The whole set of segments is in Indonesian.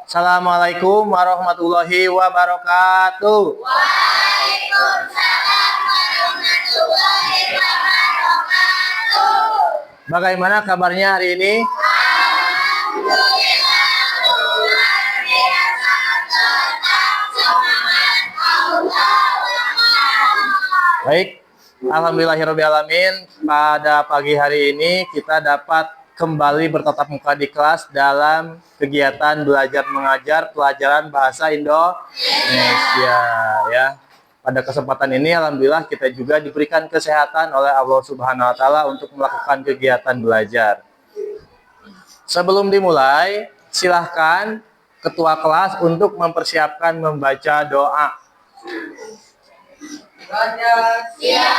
Assalamualaikum warahmatullahi wabarakatuh. Waalaikumsalam warahmatullahi wabarakatuh. Bagaimana kabarnya hari ini? Alhamdulillah, luar biasa, tetap semangat, Allahu Akbar. Baik, alhamdulillahirobbilalamin. Pada pagi hari ini kita dapat kembali bertatap muka di kelas dalam kegiatan belajar mengajar pelajaran bahasa Indonesia ya. Pada kesempatan ini alhamdulillah kita juga diberikan kesehatan oleh Allah Subhanahu wa taala untuk melakukan kegiatan belajar. Sebelum dimulai, silahkan ketua kelas untuk mempersiapkan membaca doa. Assalamualaikum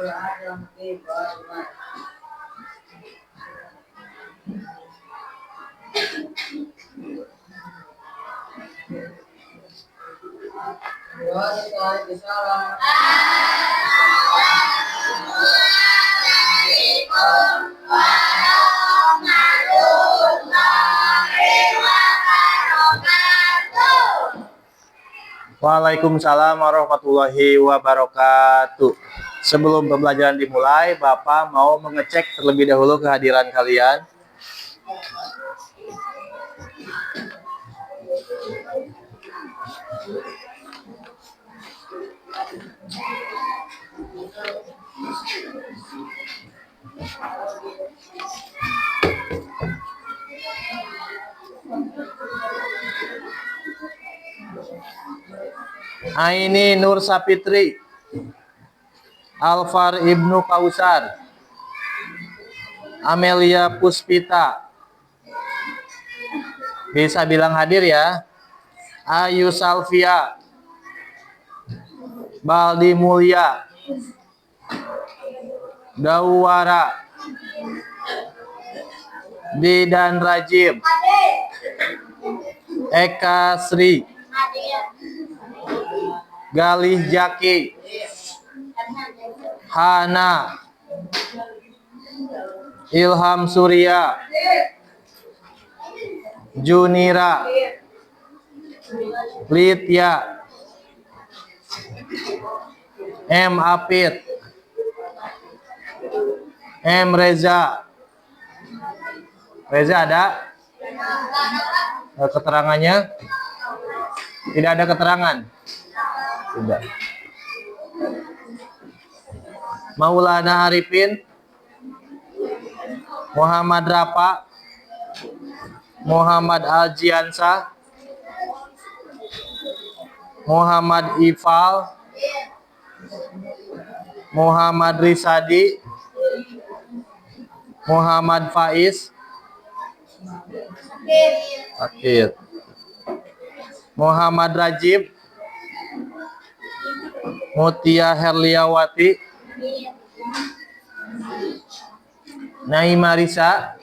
warahmatullahi wabarakatuh. Waalaikumsalam warahmatullahi wabarakatuh. Sebelum pembelajaran dimulai, Bapak mau mengecek terlebih dahulu kehadiran kalian. Aini Nur Sapitri, Alfar Ibnu Kausar, Amelia Puspita. Bisa bilang hadir ya. Ayu Salvia, Baldi Mulya, Dawara, Didan Rajib, Eka Sri, Galih Jaki, Hana, Ilham Surya, Junira, Litya, M. Apit, M. Reza. Reza ada? Keterangannya? Tidak ada keterangan? Tidak. Maulana Arifin, Muhammad Rafa, Muhammad Aljiansa, Muhammad Ifal, Muhammad Risadi, Muhammad Faiz, Akid, Muhammad Rajib, Mutia Herliawati, Naima Risa,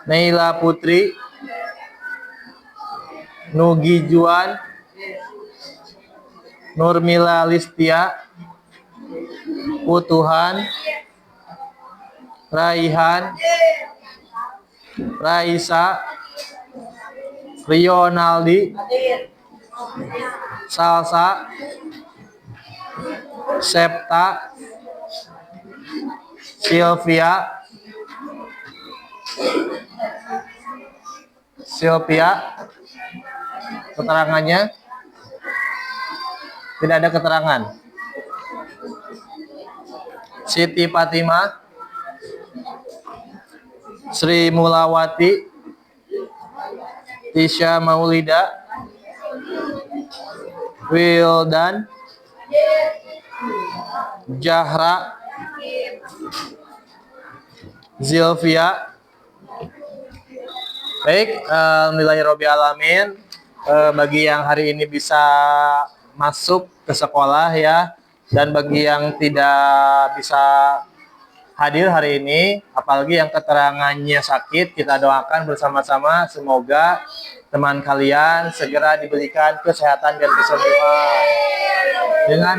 Naila Putri, Nugi Juan, Nurmila Listia, Putuhan, Raihan, Raisa, Rionaldi, Salsa, Septa, Sylvia, keterangannya tidak ada keterangan. Siti Fatimah, Sri Mulawati, Tisha Maulida, Wildan, Jahra, Zilvia. Baik, alhamdulillahirobbilalamin. Bagi yang hari ini bisa masuk ke sekolah ya, dan bagi yang tidak bisa hadir hari ini, apalagi yang keterangannya sakit, kita doakan bersama-sama semoga teman kalian segera diberikan kesehatan dan kesembuhan dengan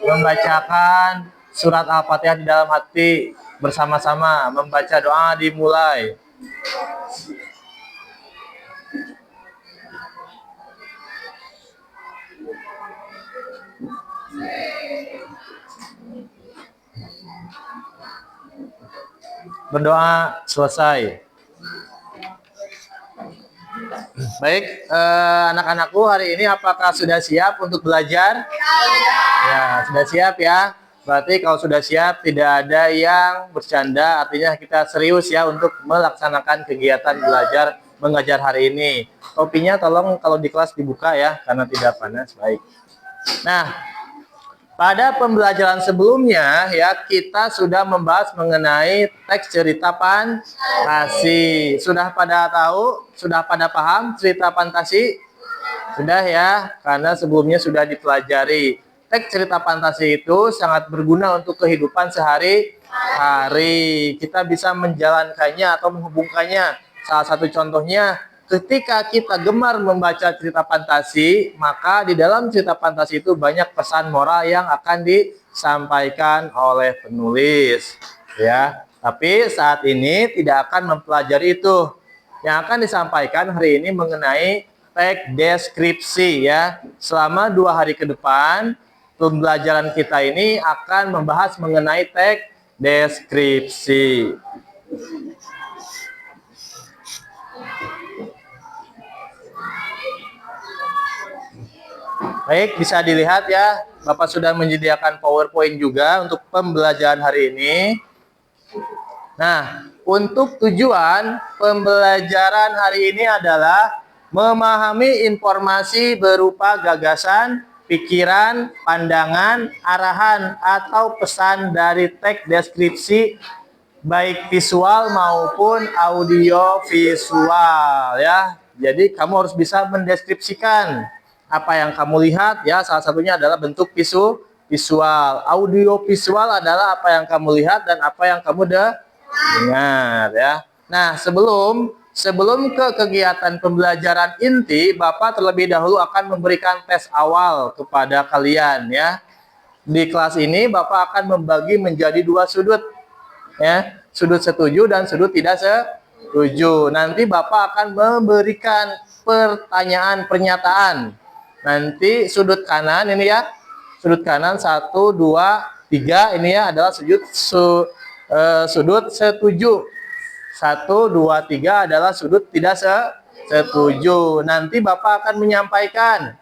membacakan surat Al-Fatihah di dalam hati bersama-sama. Membaca doa dimulai. Berdoa selesai. Baik, anak-anakku, hari ini apakah sudah siap untuk belajar? Ya, sudah siap ya. Berarti kalau sudah siap, tidak ada yang bercanda, artinya kita serius ya untuk melaksanakan kegiatan belajar mengajar hari ini. Topinya tolong kalau di kelas dibuka ya, karena tidak panas. Baik. Nah, pada pembelajaran sebelumnya ya, kita sudah membahas mengenai teks cerita fantasi. Sudah pada tahu? Sudah pada paham cerita fantasi? Sudah ya, karena sebelumnya sudah dipelajari. Teks cerita fantasi itu sangat berguna untuk kehidupan sehari-hari. Kita bisa menjalankannya atau menghubungkannya. Salah satu contohnya, ketika kita gemar membaca cerita fantasi, maka di dalam cerita fantasi itu banyak pesan moral yang akan disampaikan oleh penulis. Ya, tapi saat ini tidak akan mempelajari itu. Yang akan disampaikan hari ini mengenai teks deskripsi ya. Selama 2 hari ke depan, pembelajaran kita ini akan membahas mengenai teks deskripsi. Baik, bisa dilihat ya, Bapak sudah menyediakan PowerPoint juga untuk pembelajaran hari ini. Nah, untuk tujuan pembelajaran hari ini adalah memahami informasi berupa gagasan, pikiran, pandangan, arahan, atau pesan dari teks deskripsi baik visual maupun audio visual ya. Jadi kamu harus bisa mendeskripsikan apa yang kamu lihat ya. Salah satunya adalah bentuk visual. Audio visual adalah apa yang kamu lihat dan apa yang kamu dengar ya. Nah, sebelum ke kegiatan pembelajaran inti, Bapak terlebih dahulu akan memberikan tes awal kepada kalian ya. Di kelas ini Bapak akan membagi menjadi 2 sudut ya, sudut setuju dan sudut tidak setuju. Nanti Bapak akan memberikan pertanyaan pernyataan. Nanti sudut kanan ini ya, sudut kanan 1, 2, 3 ini ya adalah sudut setuju. 1, 2, 3 adalah sudut tidak setuju. Nanti Bapak akan menyampaikan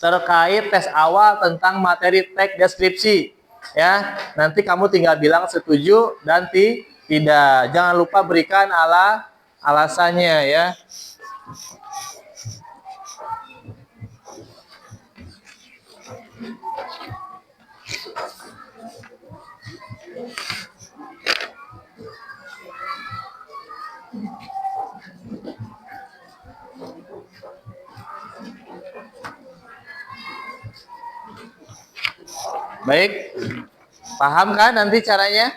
terkait tes awal tentang materi teks deskripsi. Ya, nanti kamu tinggal bilang setuju dan tidak. Jangan lupa berikan alasannya ya. Baik, paham kan nanti caranya?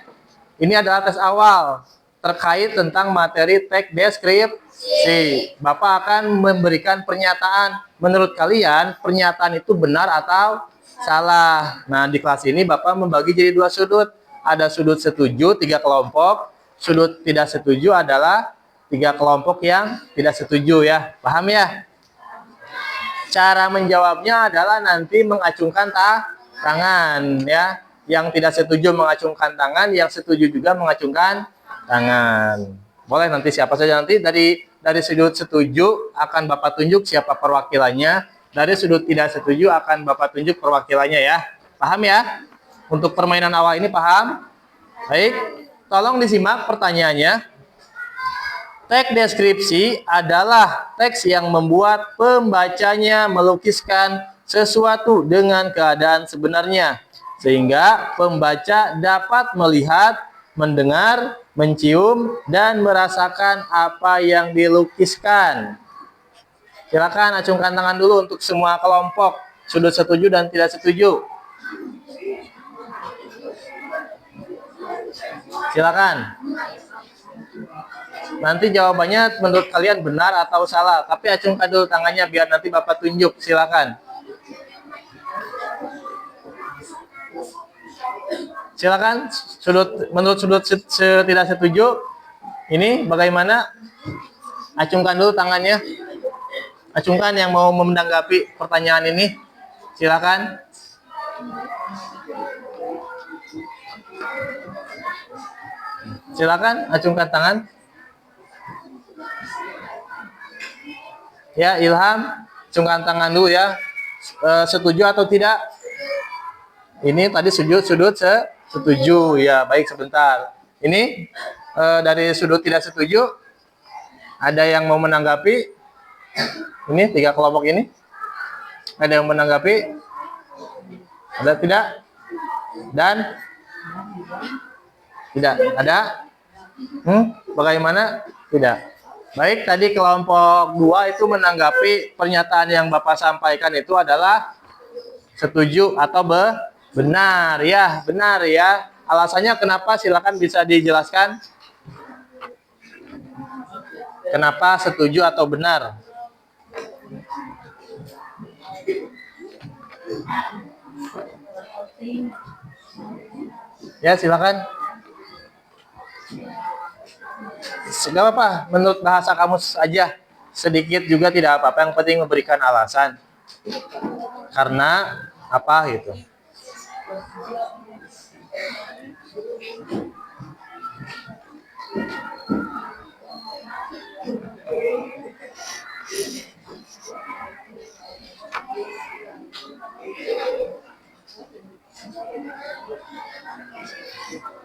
Ini adalah tes awal terkait tentang materi teks deskripsi. Bapak akan memberikan pernyataan. Menurut kalian, pernyataan itu benar atau salah? Nah, di kelas ini Bapak membagi jadi 2 sudut. Ada sudut setuju, 3 kelompok. Sudut tidak setuju adalah 3 kelompok yang tidak setuju ya. Paham ya? Cara menjawabnya adalah nanti mengacungkan tangan ya. Yang tidak setuju mengacungkan tangan, yang setuju juga mengacungkan tangan. Boleh nanti siapa saja nanti dari sudut setuju akan Bapak tunjuk siapa perwakilannya, dari sudut tidak setuju akan Bapak tunjuk perwakilannya ya. Paham ya? Untuk permainan awal ini paham? Baik, tolong disimak pertanyaannya. Teks deskripsi adalah teks yang membuat pembacanya melukiskan sesuatu dengan keadaan sebenarnya, sehingga pembaca dapat melihat, mendengar, mencium, dan merasakan apa yang dilukiskan. Silakan acungkan tangan dulu untuk semua kelompok, sudut setuju dan tidak setuju. Silakan. Nanti jawabannya menurut kalian benar atau salah, tapi acungkan dulu tangannya biar nanti Bapak tunjuk. Silakan. Silakan menurut sudut tidak setuju. Ini bagaimana? Acungkan dulu tangannya. Acungkan yang mau menanggapi pertanyaan ini. Silakan. Silakan acungkan tangan. Ya, Ilham, acungkan tangan dulu ya. Setuju atau tidak? Ini tadi setuju ya. Baik, sebentar. Ini dari sudut tidak setuju. Ada yang mau menanggapi? Ini 3 kelompok ini. Ada yang menanggapi? Ada tidak? Dan tidak ada? Bagaimana? Tidak. Baik, tadi kelompok 2 itu menanggapi pernyataan yang Bapak sampaikan itu adalah setuju atau benar ya, benar ya. Alasannya kenapa? Silakan bisa dijelaskan. Kenapa setuju atau benar? Ya, silakan. Gak apa-apa, menurut bahasa kamus aja. Sedikit juga tidak apa-apa, yang penting memberikan alasan. Karena apa gitu.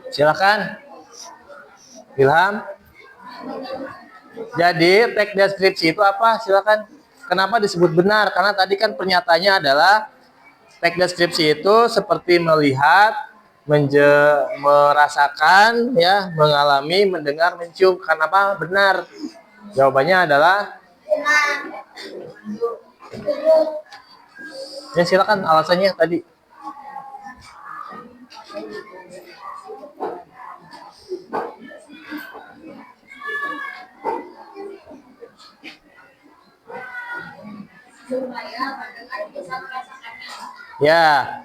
Silakan. Ilham. Jadi teks deskripsi itu apa? Silakan. Kenapa disebut benar? Karena tadi kan pernyataannya adalah teks deskripsi itu seperti melihat, merasakan, ya, mengalami, mendengar, mencium. Kenapa benar? Jawabannya adalah ya, silakan alasannya tadi. Ya,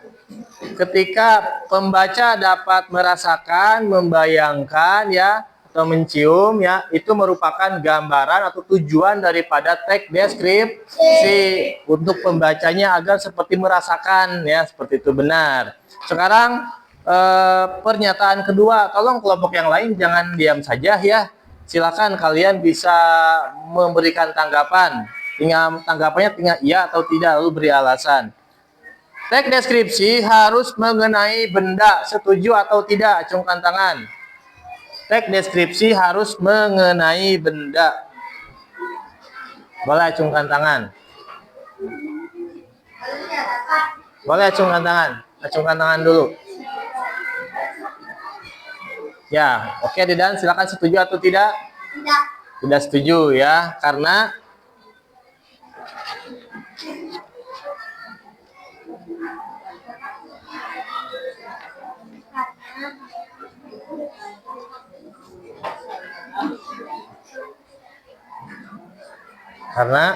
ketika pembaca dapat merasakan, membayangkan, ya, atau mencium, ya, itu merupakan gambaran atau tujuan daripada teks deskripsi untuk pembacanya agar seperti merasakan, ya, seperti itu benar. Sekarang pernyataan kedua, tolong kelompok yang lain jangan diam saja ya. Silakan kalian bisa memberikan tanggapan. Tinggal tanggapannya tinggal iya atau tidak, lalu beri alasan. Teks deskripsi harus mengenai benda, setuju atau tidak? Acungkan tangan. Teks deskripsi harus mengenai benda. Boleh acungkan tangan. Boleh acungkan tangan. Acungkan tangan dulu. Ya, oke Didan, silakan setuju atau tidak? Tidak. Tidak setuju ya, karena karena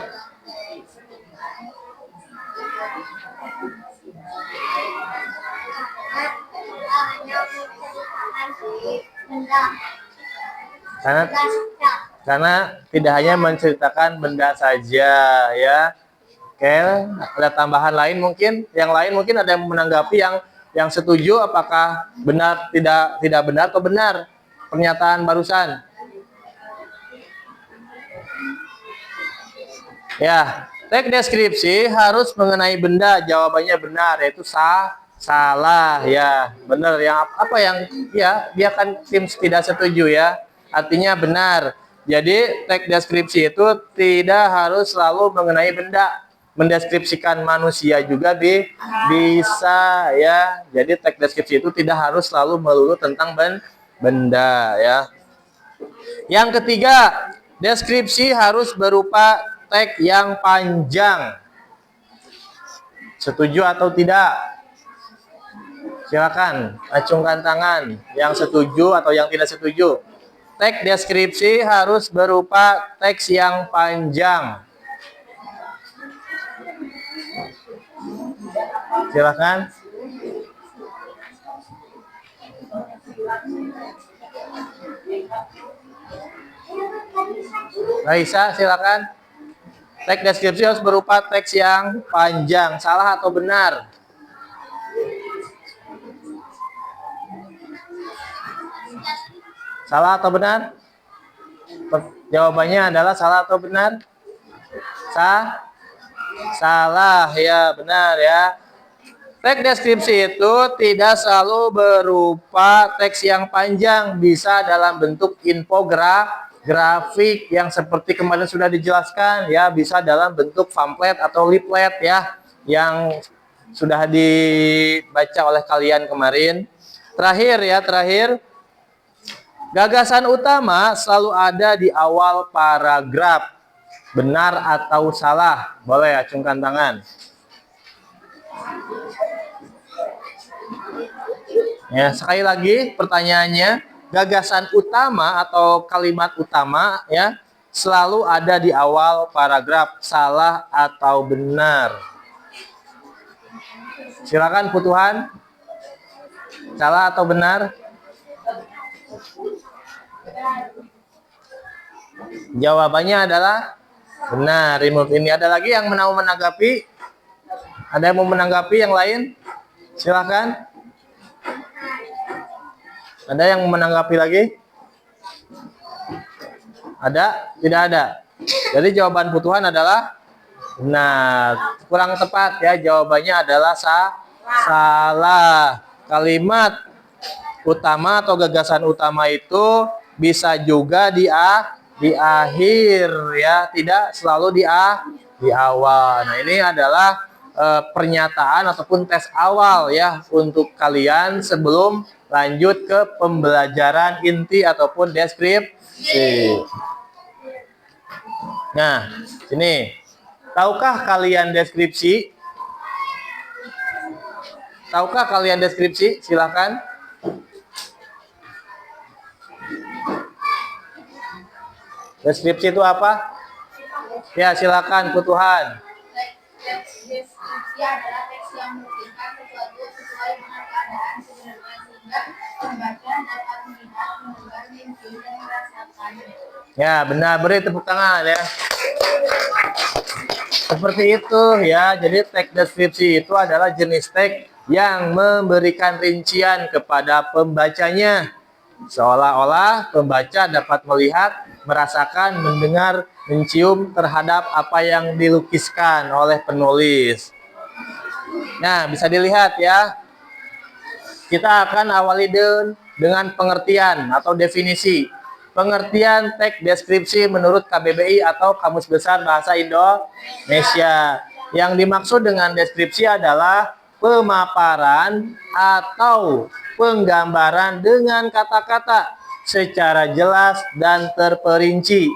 karena tidak hanya menceritakan benda saja ya. Oke, ada tambahan lain mungkin? Yang lain mungkin ada yang menanggapi yang setuju apakah benar tidak benar atau benar pernyataan barusan? Ya, teks deskripsi harus mengenai benda, jawabannya benar, yaitu salah ya. Benar yang apa yang ya dia kan tim tidak setuju ya. Artinya benar. Jadi teks deskripsi itu tidak harus selalu mengenai benda. Mendeskripsikan manusia juga bisa ya. Jadi teks deskripsi itu tidak harus selalu melulu tentang benda ya. Yang ketiga, deskripsi harus berupa teks yang panjang. Setuju atau tidak? Silakan acungkan tangan yang setuju atau yang tidak setuju. Teks deskripsi harus berupa teks yang panjang. Silakan. Raisa, silakan. Teks deskripsi harus berupa teks yang panjang. Salah atau benar? Salah atau benar? Jawabannya adalah salah atau benar? Salah, ya, benar ya. Teks deskripsi itu tidak selalu berupa teks yang panjang, bisa dalam bentuk infografik yang seperti kemarin sudah dijelaskan ya, bisa dalam bentuk pamflet atau leaflet ya, yang sudah dibaca oleh kalian kemarin. Terakhir, gagasan utama selalu ada di awal paragraf. Benar atau salah? Boleh acungkan tangan. Ya, sekali lagi pertanyaannya, gagasan utama atau kalimat utama ya selalu ada di awal paragraf. Salah atau benar? Silakan Putuhan. Salah atau benar? Jawabannya adalah benar. Ini ada lagi yang mau menanggapi? Ada yang mau menanggapi yang lain? Silakan. Ada yang mau menanggapi lagi? Ada? Tidak ada. Jadi jawaban Putuhan adalah benar. Kurang tepat ya, jawabannya adalah salah. Kalimat utama atau gagasan utama itu bisa juga di akhir ya, tidak selalu di awal. Nah, ini adalah pernyataan ataupun tes awal ya untuk kalian sebelum lanjut ke pembelajaran inti ataupun deskripsi. Nah, sini. Tahukah kalian deskripsi? Tahukah kalian deskripsi? Silakan. Deskripsi itu apa? Ya, silakan Putuhan. Deskripsi adalah teks yang memungkinkan sesuatu sesuai dengan keadaan sebenarnya sehingga pembaca dapat melihat, mendengar, mencium, dan merasakannya. Ya, benar. Beri tepuk tangan ya. Seperti itu ya. Jadi teks deskripsi itu adalah jenis teks yang memberikan rincian kepada pembacanya. Seolah-olah pembaca dapat melihat, merasakan, mendengar, mencium terhadap apa yang dilukiskan oleh penulis. Nah, bisa dilihat ya. Kita akan awali dengan pengertian atau definisi. Pengertian teks deskripsi menurut KBBI atau Kamus Besar Bahasa Indonesia. Yang dimaksud dengan deskripsi adalah pemaparan atau penggambaran dengan kata-kata secara jelas dan terperinci.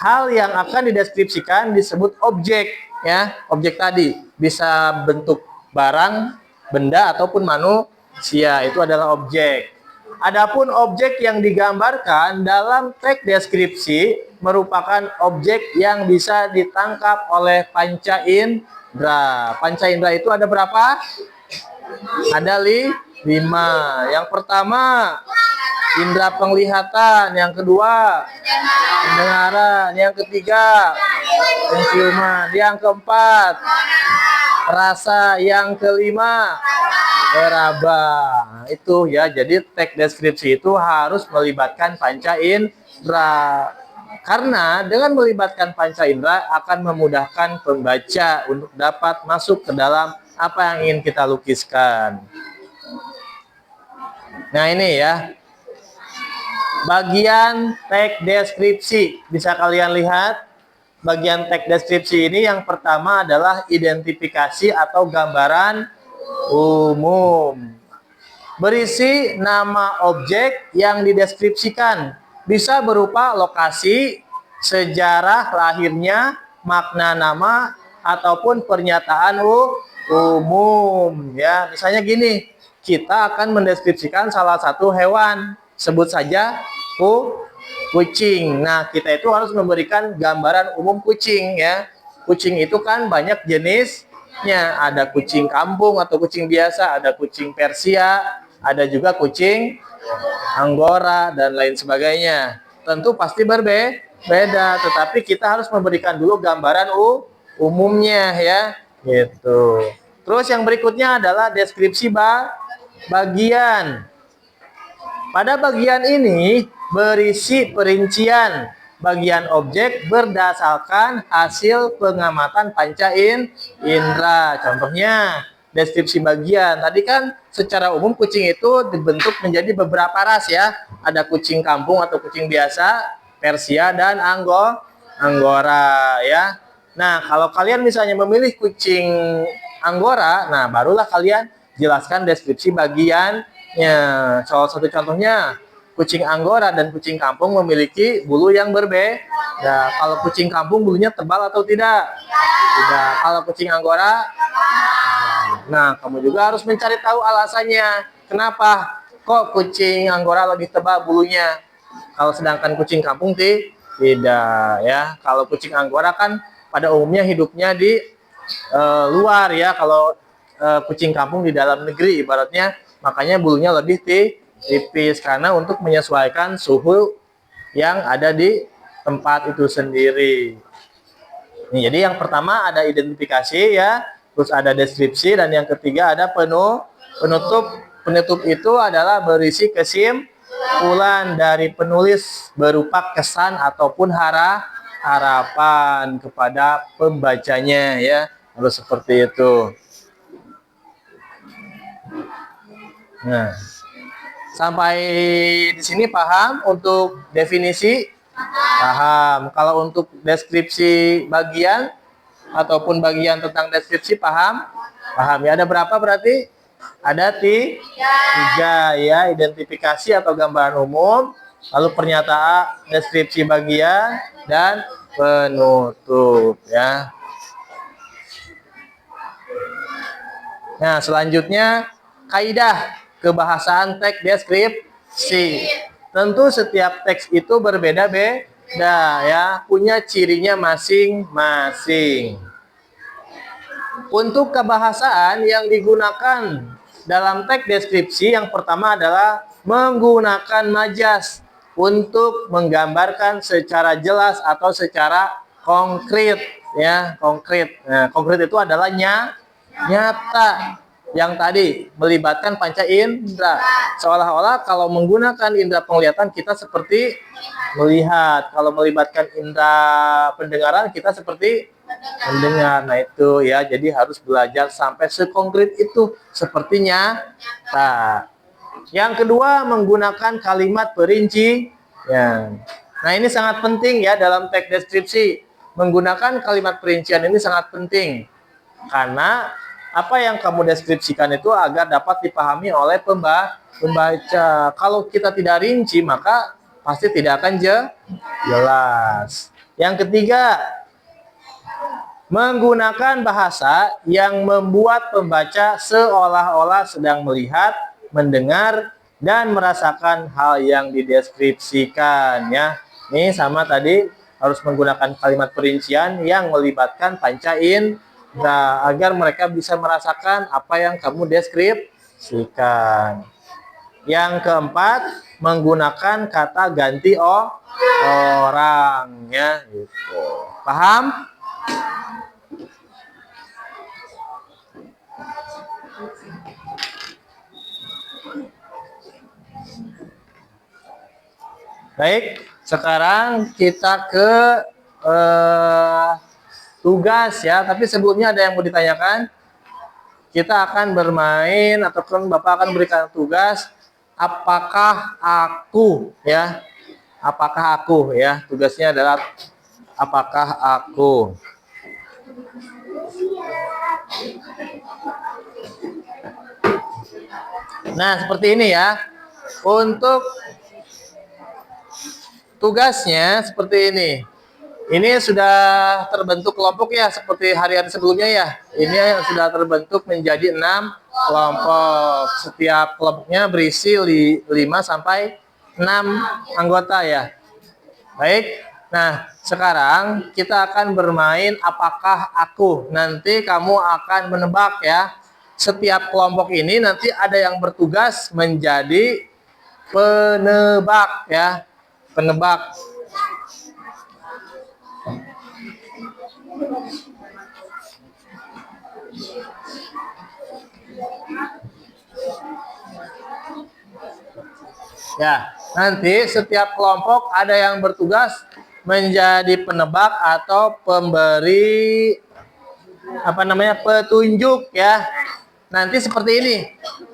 Hal yang akan dideskripsikan disebut objek ya. Objek tadi bisa bentuk barang, benda ataupun manusia, itu adalah objek. Adapun objek yang digambarkan dalam teks deskripsi merupakan objek yang bisa ditangkap oleh panca indera. Panca indera itu ada berapa? Ada 5. Yang pertama indera penglihatan, yang kedua pendengaran, yang ketiga penciuman, yang keempat rasa, yang kelima meraba. Itu ya, jadi teks deskripsi itu harus melibatkan panca indera. Karena dengan melibatkan panca indera akan memudahkan pembaca untuk dapat masuk ke dalam apa yang ingin kita lukiskan. Nah, ini ya. Bagian teks deskripsi. Bisa kalian lihat bagian teks deskripsi ini yang pertama adalah identifikasi atau gambaran umum. Berisi nama objek yang dideskripsikan. Bisa berupa lokasi, sejarah lahirnya, makna nama, ataupun pernyataan umum. Ya, misalnya gini, kita akan mendeskripsikan salah satu hewan. Sebut saja kucing. Nah, kita itu harus memberikan gambaran umum kucing ya. Kucing itu kan banyak jenisnya. Ada kucing kampung atau kucing biasa, ada kucing Persia, ada juga kucing Anggora, dan lain sebagainya. Tentu pasti berbeda, tetapi kita harus memberikan dulu gambaran umumnya ya, gitu. Terus yang berikutnya adalah deskripsi bagian. Pada bagian ini berisi perincian bagian objek berdasarkan hasil pengamatan panca indera. Contohnya, deskripsi bagian. Tadi kan secara umum kucing itu dibentuk menjadi beberapa ras ya. Ada kucing kampung atau kucing biasa, Persia, dan Anggora ya. Nah, kalau kalian misalnya memilih kucing Anggora, nah barulah kalian jelaskan deskripsi bagiannya. Salah satu contohnya, kucing Anggora dan kucing kampung memiliki bulu yang berbeda. Kalau kucing kampung bulunya tebal atau tidak? Tidak. Kalau kucing Anggora, nah kamu juga harus mencari tahu alasannya. Kenapa kok kucing Anggora lebih tebal bulunya? Kalau sedangkan kucing kampung tidak ya. Kalau kucing Anggora kan pada umumnya hidupnya di luar ya. Kalau kucing kampung di dalam negeri ibaratnya, makanya bulunya lebih tipis karena untuk menyesuaikan suhu yang ada di tempat itu sendiri. Nih, jadi yang pertama ada identifikasi ya, terus ada deskripsi, dan yang ketiga ada penutup. Penutup itu adalah berisi kesimpulan dari penulis berupa kesan ataupun harapan kepada pembacanya ya, harus seperti itu. Nah, sampai di sini paham untuk definisi? Paham. Kalau untuk deskripsi bagian ataupun bagian tentang deskripsi paham? Paham ya. Ada berapa berarti? Ada tiga ya, identifikasi atau gambaran umum, lalu pernyataan, deskripsi bagian, dan penutup ya. Nah, selanjutnya kaidah kebahasaan teks deskripsi. Tentu setiap teks itu berbeda-beda ya, punya cirinya masing-masing. Untuk kebahasaan yang digunakan dalam teks deskripsi, yang pertama adalah menggunakan majas untuk menggambarkan secara jelas atau secara konkret ya, konkret. Nah, konkret itu adalah nyata. Yang tadi melibatkan panca indera, seolah-olah kalau menggunakan indera penglihatan kita seperti melihat, kalau melibatkan indera pendengaran kita seperti mendengar. Nah itu ya, jadi harus belajar sampai sekonkret itu, sepertinya. Yang kedua, menggunakan kalimat perinci ya. Nah ini sangat penting ya dalam teks deskripsi. Menggunakan kalimat perincian ini sangat penting karena apa yang kamu deskripsikan itu agar dapat dipahami oleh pembaca. Kalau kita tidak rinci, maka pasti tidak akan jelas. Yang ketiga, menggunakan bahasa yang membuat pembaca seolah-olah sedang melihat, mendengar, dan merasakan hal yang dideskripsikan ya. Ini sama tadi, harus menggunakan kalimat perincian yang melibatkan panca indera agar mereka bisa merasakan apa yang kamu deskripsikan. Yang keempat, menggunakan kata ganti orang ya, gitu. Paham? Baik, sekarang kita ke tugas ya. Tapi sebelumnya ada yang mau ditanyakan? Kita akan bermain ataupun Bapak akan berikan tugas. Apakah aku ya? Apakah aku ya? Tugasnya adalah apakah aku. Nah, seperti ini ya. Untuk tugasnya seperti ini. Ini sudah terbentuk kelompok ya, seperti hari-hari sebelumnya ya. Ini sudah terbentuk menjadi 6 kelompok. Setiap kelompoknya berisi 5 sampai 6 anggota ya. Baik. Nah, sekarang kita akan bermain apakah aku. Nanti kamu akan menebak ya. setiap kelompok ini nanti ada yang bertugas menjadi penebak ya, penebak. Ya, nanti setiap kelompok ada yang bertugas menjadi penebak atau pemberi petunjuk ya. Nanti seperti ini.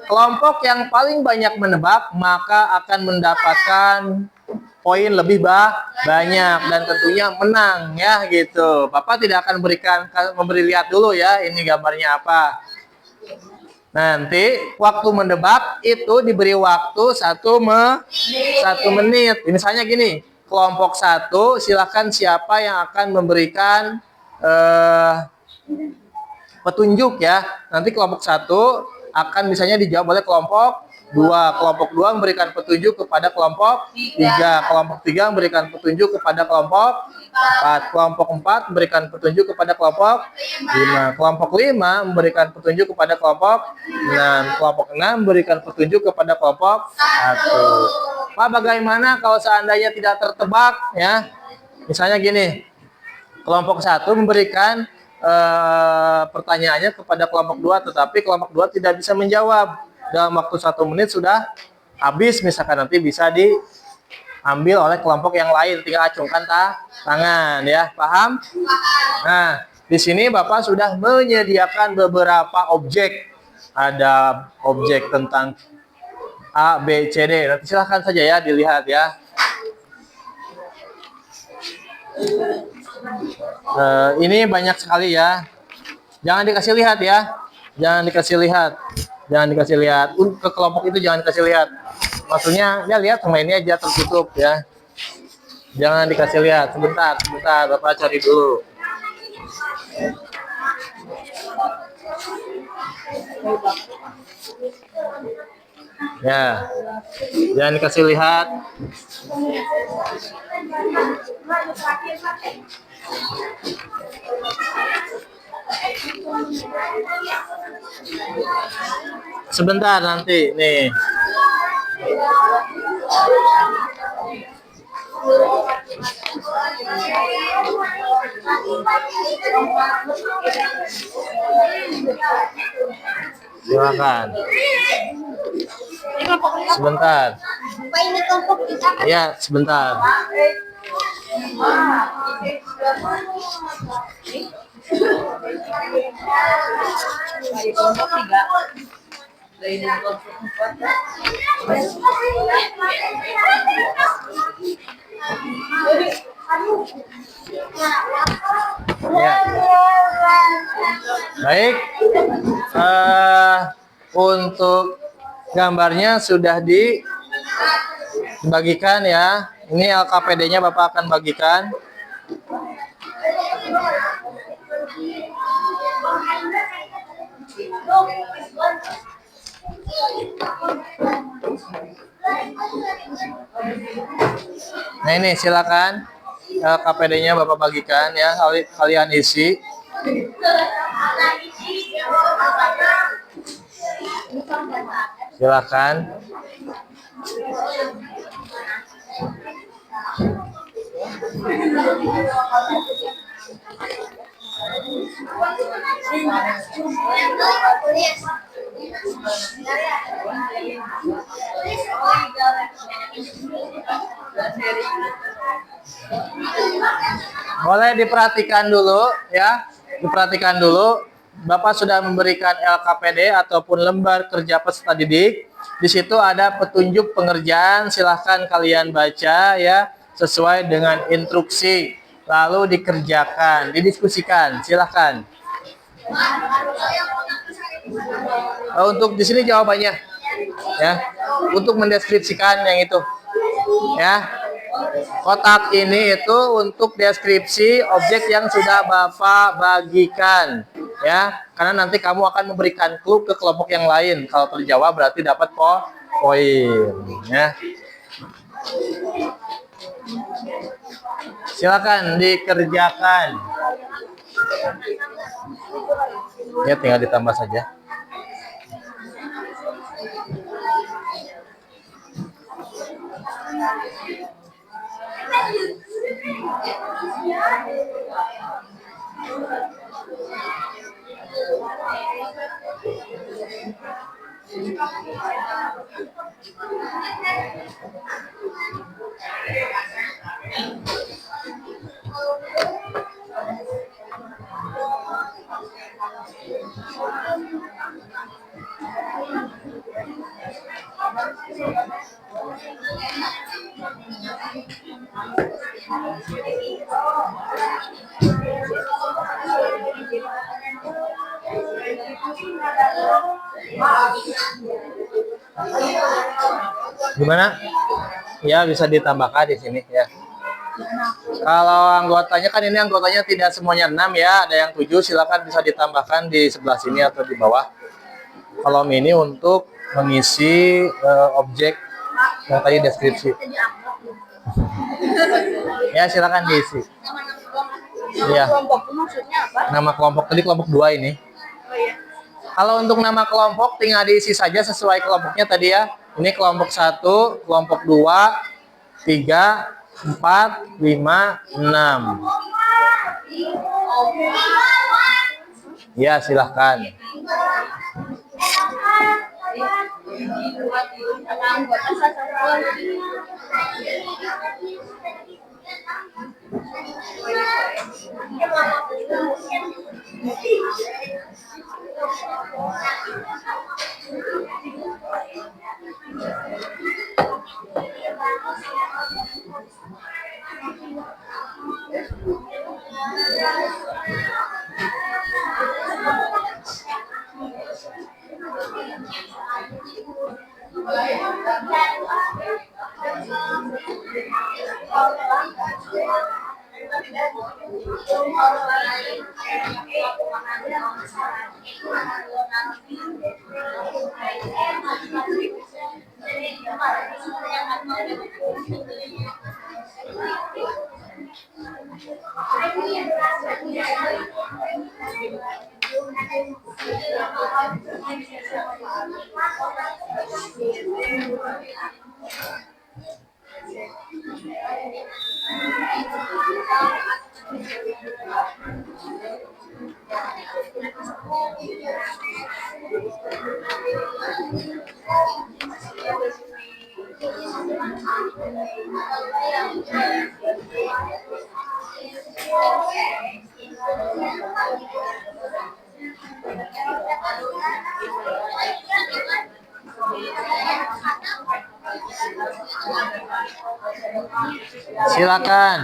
Kelompok yang paling banyak menebak maka akan mendapatkan poin lebih banyak dan tentunya menang ya gitu. Bapak tidak akan memberi lihat dulu ya ini gambarnya apa. Nanti waktu mendebak itu diberi waktu 1 menit. Misalnya gini, kelompok 1 silakan siapa yang akan memberikan petunjuk ya. Nanti kelompok 1 akan misalnya dijawab oleh kelompok 2. Kelompok 2 memberikan petunjuk kepada kelompok 3. Kelompok 3 memberikan petunjuk kepada kelompok 4. Kelompok 4 memberikan petunjuk kepada kelompok 5. Kelompok 5 memberikan petunjuk kepada kelompok 6. Kelompok 6 memberikan petunjuk kepada kelompok 1. Pak, bagaimana kalau seandainya tidak tertebak ya? Misalnya gini. Kelompok 1 memberikan pertanyaannya kepada kelompok 2, tetapi kelompok 2 tidak bisa menjawab. Dalam waktu 1 menit sudah habis, misalkan nanti bisa diambil oleh kelompok yang lain, tinggal acungkan tangan ya, paham? Nah, di sini Bapak sudah menyediakan beberapa objek. Ada objek tentang A, B, C, D. Nanti silahkan saja ya dilihat ya. Ini banyak sekali ya. Jangan dikasih lihat ya. Jangan dikasih lihat. Jangan dikasih lihat. Ke kelompok itu jangan dikasih lihat. Maksudnya ya lihat sama ini aja tertutup ya. Jangan dikasih lihat. Sebentar, Bapak cari dulu. Ya. Jangan dikasih lihat. Sebentar nanti nih. Silakan. Sebentar. Ya, sebentar. Ya. Baik. Untuk gambarnya sudah dibagikan ya. Ini LKPD-nya Bapak akan bagikan. Nah ini silakan LKPD-nya Bapak bagikan ya, kalian isi. Silakan. Boleh diperhatikan dulu ya, diperhatikan dulu. Bapak sudah memberikan LKPD ataupun lembar kerja peserta didik. Di situ ada petunjuk pengerjaan, silahkan kalian baca ya sesuai dengan instruksi, lalu dikerjakan, didiskusikan, silahkan. Untuk di sini jawabannya ya, untuk mendeskripsikan yang itu ya. Kotak ini itu untuk deskripsi objek yang sudah Bapak bagikan ya, karena nanti kamu akan memberikan clue ke kelompok yang lain. Kalau terjawab berarti dapat poin ya. Silakan dikerjakan. Ya tinggal ditambah saja. Gimana? Ya, bisa ditambahkan di sini ya. Kalau anggotanya kan ini anggotanya tidak semuanya 6 ya, ada yang 7, silakan bisa ditambahkan di sebelah sini atau di bawah. Kolom ini untuk mengisi objek yang tadi deskripsi. Ya, silakan diisi. Iya. Kelompok maksudnya apa? Nama kelompok tadi kelompok 2 ini. Oh iya. Kalau untuk nama kelompok tinggal diisi saja sesuai kelompoknya tadi ya. Ini kelompok 1, kelompok 2, 3, 4, 5, 6. Ya, silahkan. Silakan.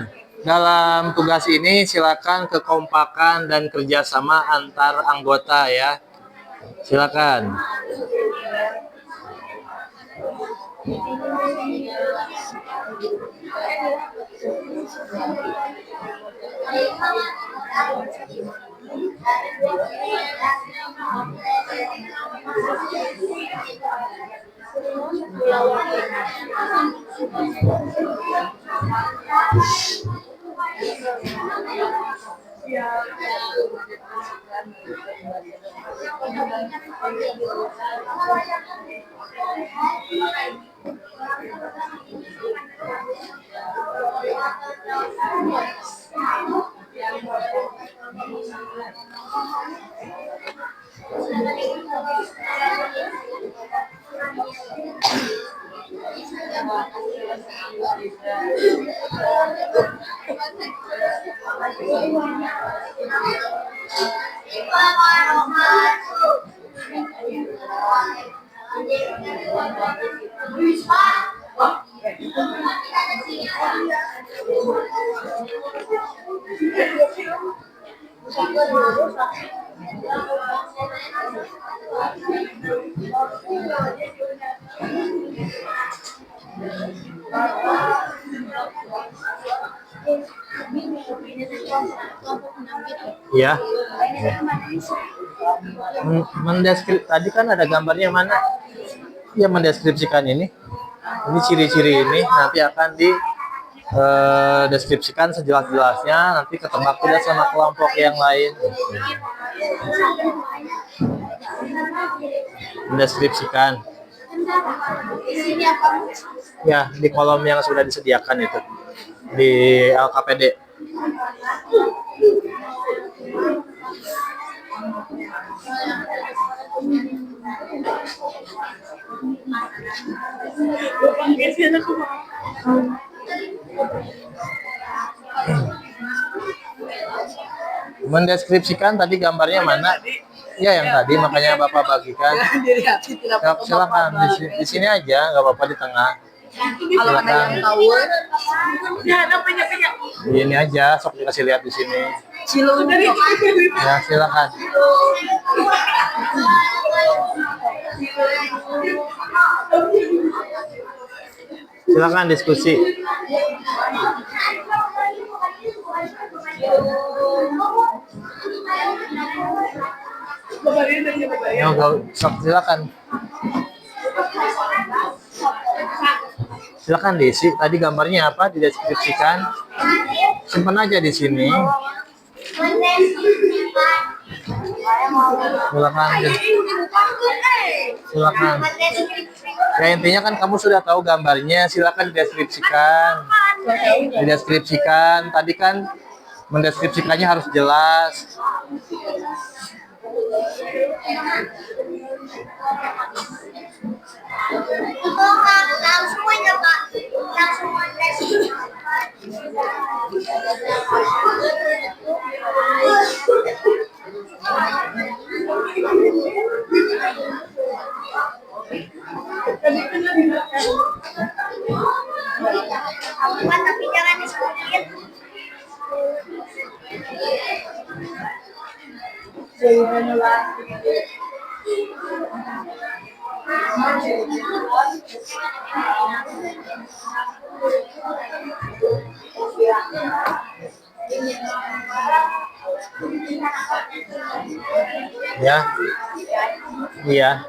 Dalam tugas ini silakan kekompakan dan kerjasama antar anggota ya. Silakan. Ya. Tadi kan ada gambarnya mana? Ya, mendeskripsikan ini. Ini ciri-ciri ini nanti akan di deskripsikan sejelas-jelasnya, nanti ketebak tidak sama kelompok yang lain. Mendeskripsikan. Di sini apa? Ya, di kolom yang sudah disediakan itu di LKPD. Mendeskripsikan tadi gambarnya mana? Ya, yang tadi makanya Bapak bagikan. Ya, silakan di sini aja, nggak apa-apa di tengah. Kalau ada yang tahu, ya ada banyak. Ini aja, sok dikasih lihat di sini. Cilung dari Ya, silakan. Silakan diskusi. Ya, sok silakan. Silakan diisi. Tadi gambarnya apa? Dideskripsikan. Simpan aja di sini. Silakan. Silakan. Ya, intinya kan kamu sudah tahu gambarnya. Silakan dideskripsikan. Dideskripsikan. Tadi kan mendeskripsikannya harus jelas. Semuanya Pak, langsung tapi jangan disebutin. Ya, iya,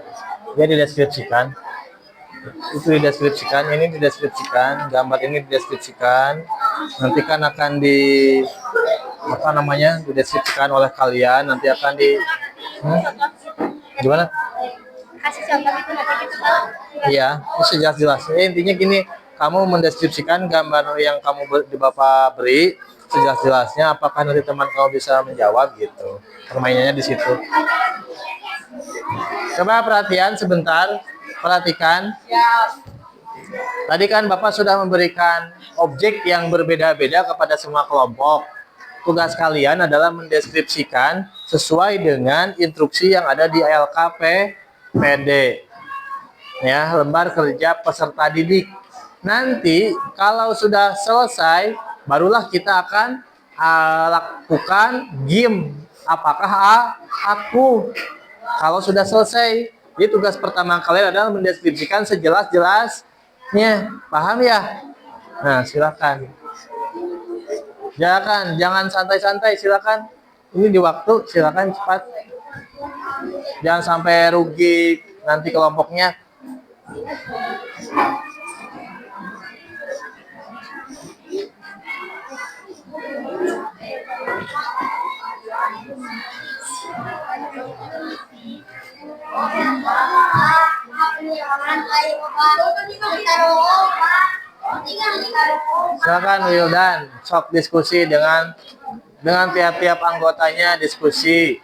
dia dideskripsikan. Itu dideskripsikan, ini dideskripsikan, gambar ini dideskripsikan. Nanti kan akan apa namanya, dideskripsikan oleh kalian. Nanti akan gimana? Kasih contoh itu nanti kita tahu. Iya, sejelas-jelas. Intinya gini, kamu mendeskripsikan gambar yang di Bapak beri sejelas-jelasnya. Apakah nanti teman kamu bisa menjawab gitu? Permainannya di situ. Coba perhatian sebentar, perhatikan. Tadi kan Bapak sudah memberikan objek yang berbeda-beda kepada semua kelompok. Tugas kalian adalah mendeskripsikan sesuai dengan instruksi yang ada di LKPD. Ya, lembar kerja peserta didik. Nanti kalau sudah selesai, barulah kita akan lakukan game. Apakah aku? Kalau sudah selesai, jadi tugas pertama kalian adalah mendeskripsikan sejelas-jelasnya. Paham ya? Nah, silakan. Jangan santai-santai, silakan. Ini di waktu, silakan cepat. Jangan sampai rugi nanti kelompoknya. Silakan Wildan, sok diskusi dengan tiap-tiap anggotanya, diskusi.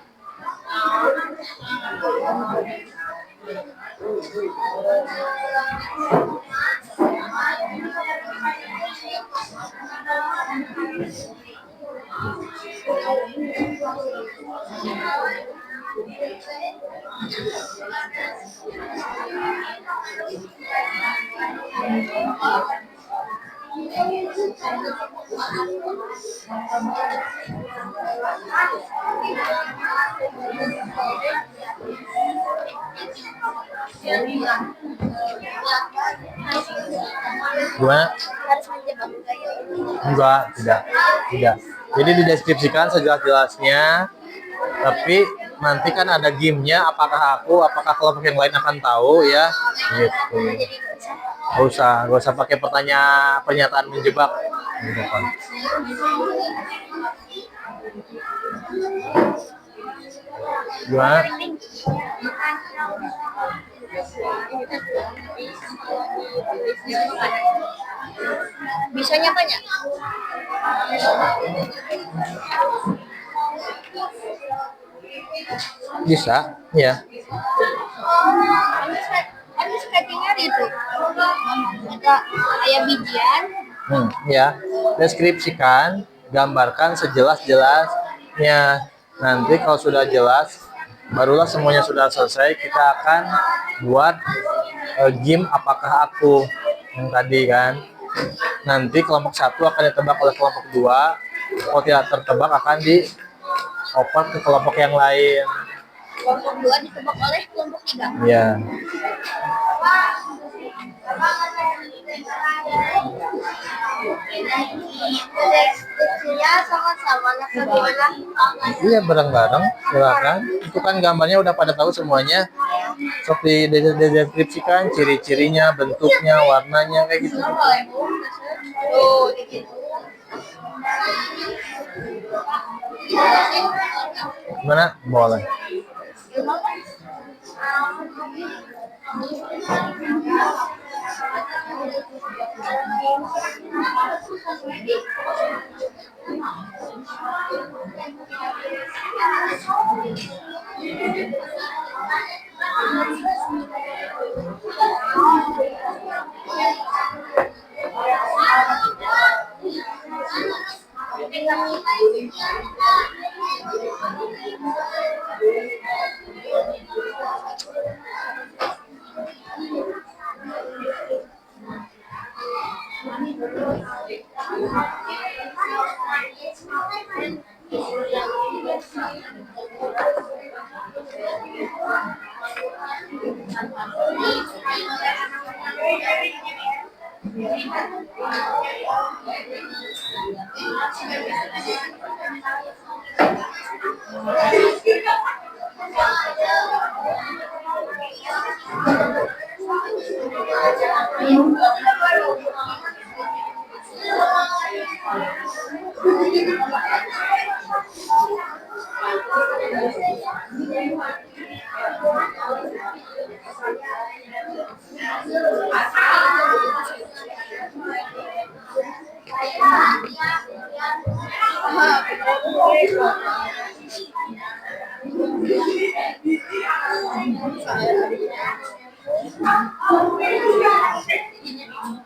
Gimana? Harus menjebak gaya. Enggak, tidak. Jadi dideskripsikan sejelas-jelasnya, tapi nanti kan ada gamenya, apakah kelompok yang lain akan tahu ya, gitu. Gak usah pakai pernyataan menjebak, gitu kan. Gimana? Bisanya banyak. Bisa, ya. Kami suka tinggal itu. Ada ayam bijian. Ya. Deskripsikan, gambarkan sejelas-jelasnya. Nanti kalau sudah jelas, barulah semuanya sudah selesai. Kita akan buat game apakah aku yang tadi kan. Nanti kelompok 1 akan ditebak oleh kelompok 2. Kalau tidak tertebak akan dioper ke kelompok yang lain. Kelompok 2 ditebak oleh kelompok 3. Ya. Deskripsinya sama-sama atau gimana? Iya, bareng-bareng. Silakan. Itu kan gambarnya udah pada tahu semuanya. Seperti dideskripsikan ciri-cirinya, bentuknya, warnanya kayak gitu. Oh, gitu. Gimana? Boleh.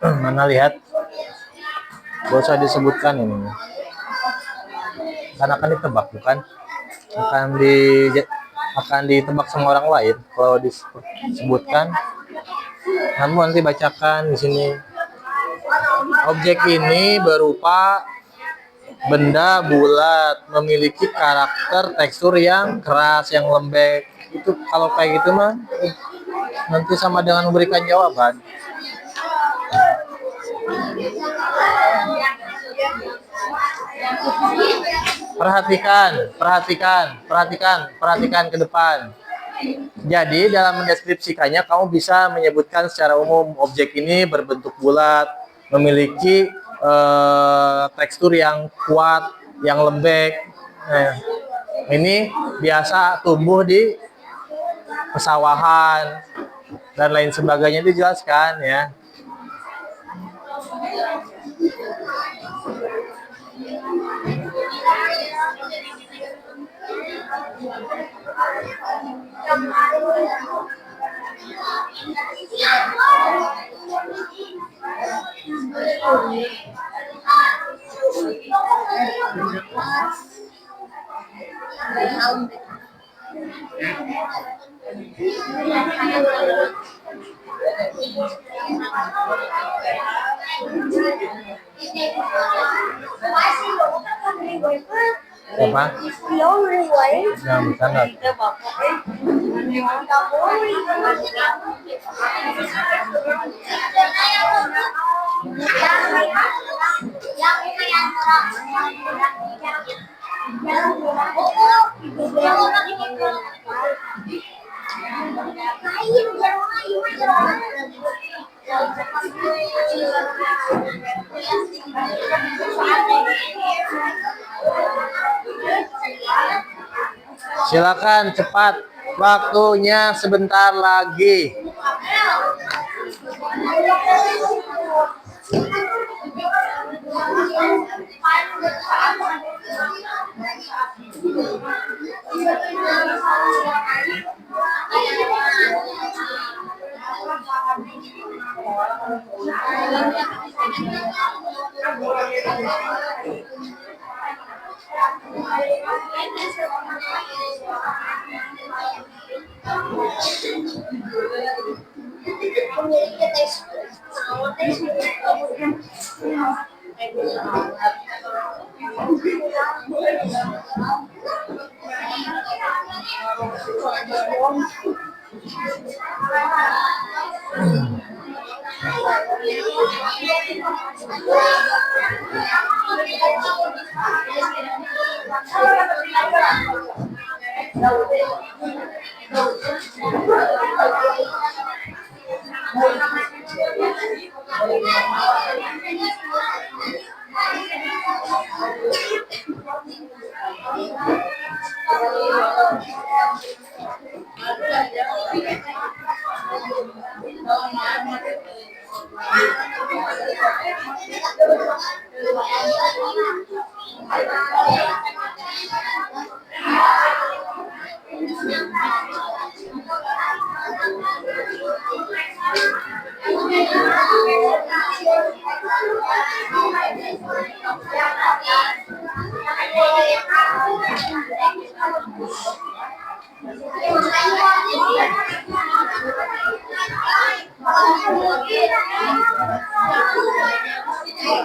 Mana lihat? Gak usah disebutkan ini. Karena akan ditebak, bukan? Akan ditebak sama orang lain kalau disebutkan. Kamu nanti bacakan di sini. Objek ini berupa benda bulat, memiliki karakter tekstur yang keras, yang lembek. Itu kalau kayak gitu mah nanti sama dengan memberikan jawaban. Perhatikan ke depan. Jadi dalam mendeskripsikannya kamu bisa menyebutkan secara umum objek ini berbentuk bulat, memiliki tekstur yang kuat, yang lembek. Nah, ini biasa tumbuh di pesawahan dan lain sebagainya, dijelaskan ya. Apa? Yang bukan. Silakan cepat, waktunya sebentar lagi.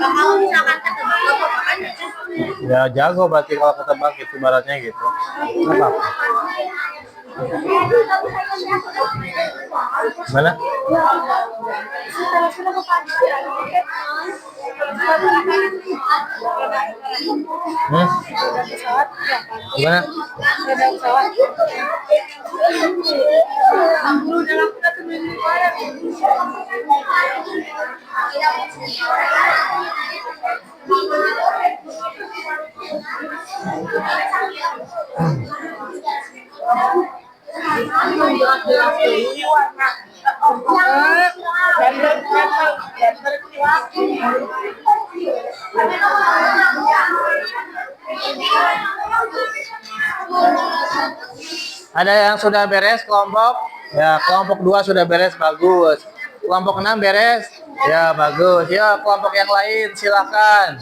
Kalau misalkan ketebak kan Ya jago berarti kalau ketebak gitu baratnya gitu. Apa? Mana? Gimana? Ada yang sudah beres kelompok? Ya, kelompok 2 sudah beres, bagus. Kelompok 6 beres? Ya, bagus. Ya, kelompok yang lain silakan.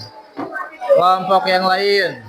Kelompok yang lain.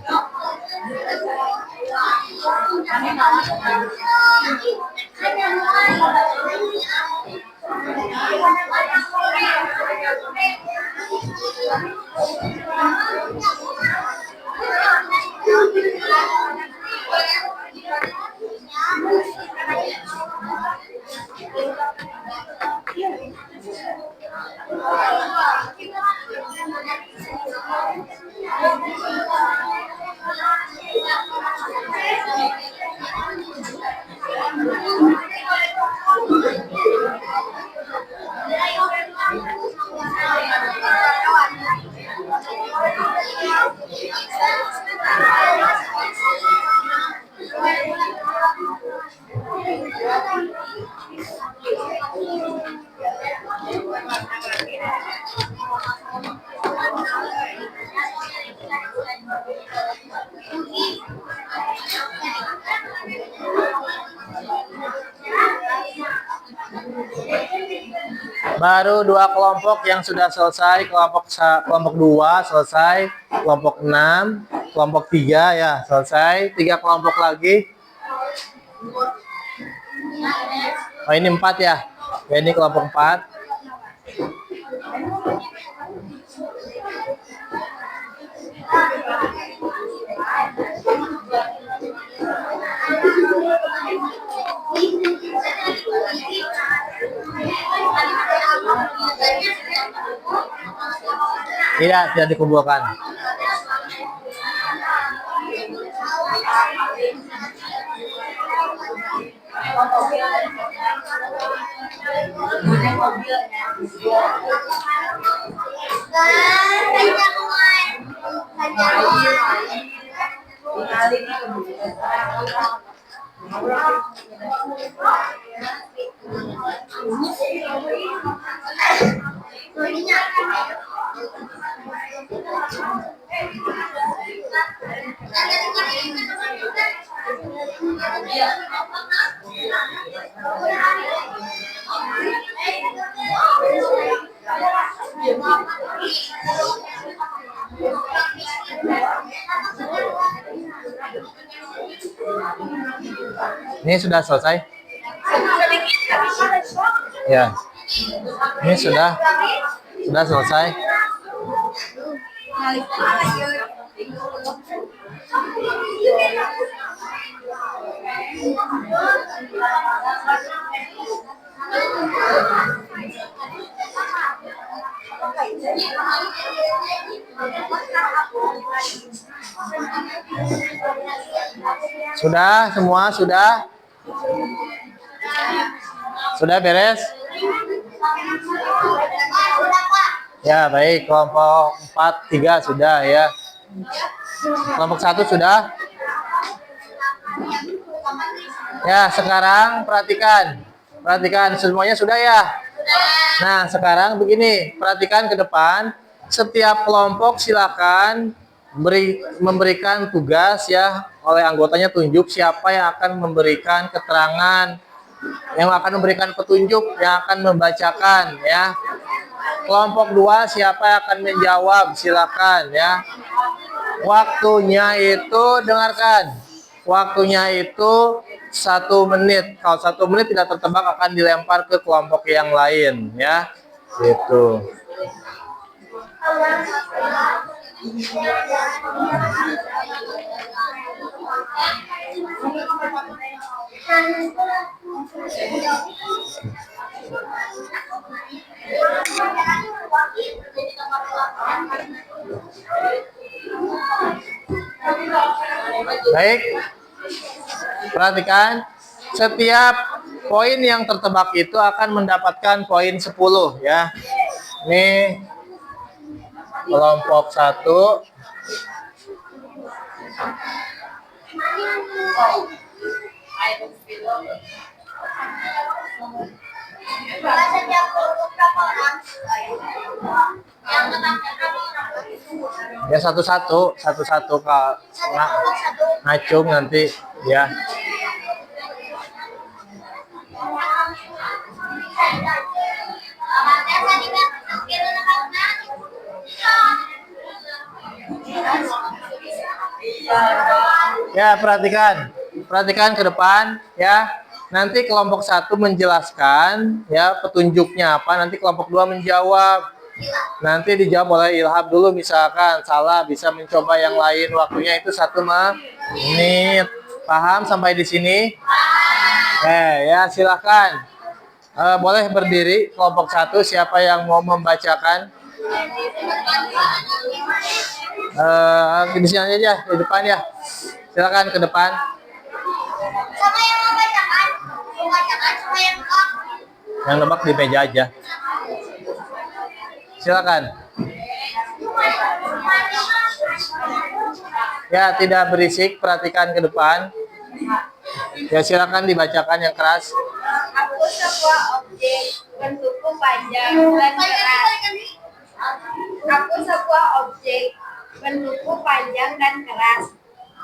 Baru 2 kelompok yang sudah selesai, kelompok 2 selesai, kelompok 6, kelompok 3 ya selesai, 3 kelompok lagi. Oh ini 4 ya, ya ini kelompok 4. Tidak dikumpulkan. Ini sudah selesai? Ya. Ini sudah selesai. Sudah semua sudah? Sudah beres? Ya, baik. Kelompok 4, 3 sudah ya. Kelompok 1 sudah? Ya, sekarang perhatikan. Perhatikan semuanya sudah ya? Nah, sekarang begini. Perhatikan ke depan. Setiap kelompok silakan memberikan tugas ya oleh anggotanya, tunjuk siapa yang akan memberikan keterangan, yang akan memberikan petunjuk, yang akan membacakan ya. Kelompok 2 siapa yang akan menjawab, silakan ya. Waktunya itu, dengarkan, waktunya itu 1 menit. Kalau 1 menit tidak tertebak akan dilempar ke kelompok yang lain ya. Gitu. Baik, perhatikan, setiap poin yang tertebak itu akan mendapatkan poin 10 ya. Ini kelompok 1. Ya satu-satu Kak. Ngacung nanti ya. Ya, perhatikan ke depan ya. Nanti kelompok 1 menjelaskan ya petunjuknya apa, nanti kelompok 2 menjawab. Nanti dijawab oleh Ilham dulu, misalkan salah bisa mencoba yang lain. Waktunya itu 1 menit. Paham sampai di sini? Ya silakan. Boleh berdiri kelompok 1, siapa yang mau membacakan? Di sini aja, di depan ya. Silakan ke depan. Sama yang membacakan sama yang Yang nebak di meja aja. Silakan. Ya, tidak berisik, perhatikan ke depan. Ya, silakan dibacakan yang keras. Aku sebuah objek bentukku panjang dan keras. Aku sebuah objek bentukku panjang dan keras.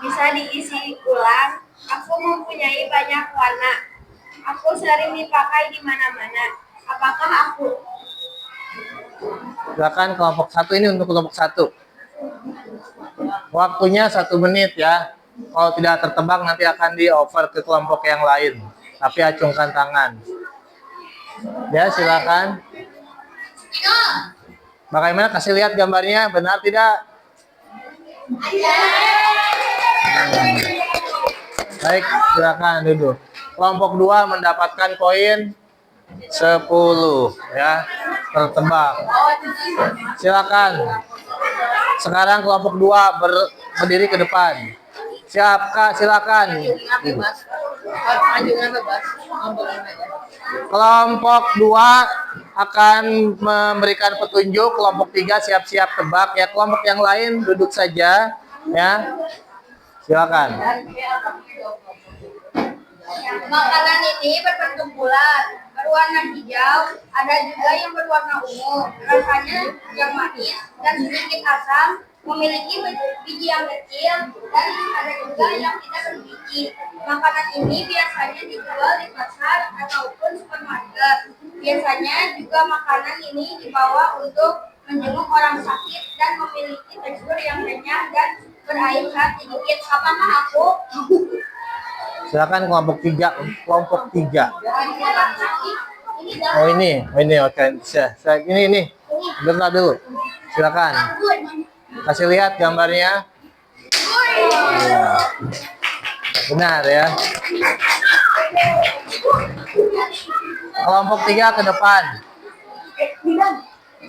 Bisa diisi ulang. Aku mempunyai banyak warna. Aku sering dipakai di mana-mana. Apakah aku? Silakan kelompok 1, ini untuk kelompok 1. Waktunya 1 menit ya. Kalau tidak tertebak nanti akan di-over ke kelompok yang lain. Tapi acungkan tangan. Ya, silakan. Bagaimana, kasih lihat gambarnya, benar tidak? Baik, silakan duduk. Kelompok 2 mendapatkan poin 10 ya. Tertebak. Silakan. Sekarang kelompok 2 berdiri ke depan. Siap, Kak, silakan. Kelompok 2 akan memberikan petunjuk, kelompok 3 siap-siap tebak ya. Kelompok yang lain duduk saja ya. Silakan. Makanan ini berbentuk bulat, berwarna hijau, ada juga yang berwarna ungu. Rasanya yang manis dan sedikit asam, memiliki biji yang kecil, dan ada juga yang tidak berbiji. Makanan ini biasanya dijual di pasar ataupun supermarket. Biasanya juga makanan ini dibawa untuk menjenguk orang sakit dan memiliki tekstur yang renyah dan berair sedikit. Apakah aku? Silakan kelompok 3. Kelompok 3. Oh ini oke. Ini. Bentar dulu. Silakan. Kasih lihat gambarnya. Benar ya. Kelompok 3 ke depan.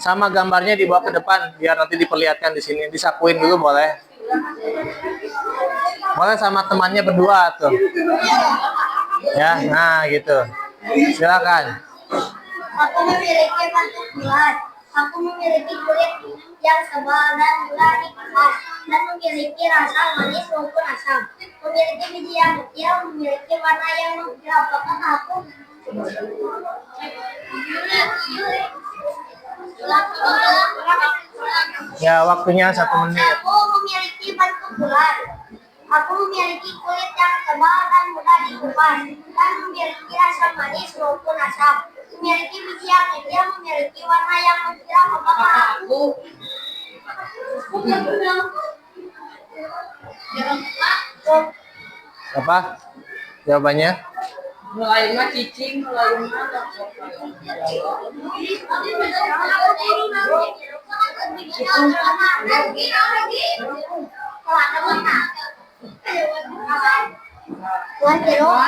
Sama gambarnya dibawa ke depan biar nanti diperlihatkan di sini. Disakuin dulu boleh. Boleh sama temannya berdua tuh. Ya, nah gitu. Silakan. Aku memiliki bentuk bulat. Aku memiliki kulit yang tebal dan mudah dikemas dan memiliki rasa manis maupun asam. Memiliki biji yang kecil, memiliki warna yang mengkilap. Apakah aku? Ya, waktunya 1 menit. Aku memiliki bentuk bulat. Aku memiliki kulit yang tebal dan mudah dikupas dan memiliki rasa manis maupun asam. Memiliki biji yang kecil, memiliki warna yang mengkilap. Apakah aku? Apa? Jawabannya? Mulai mah cicing, mulai mah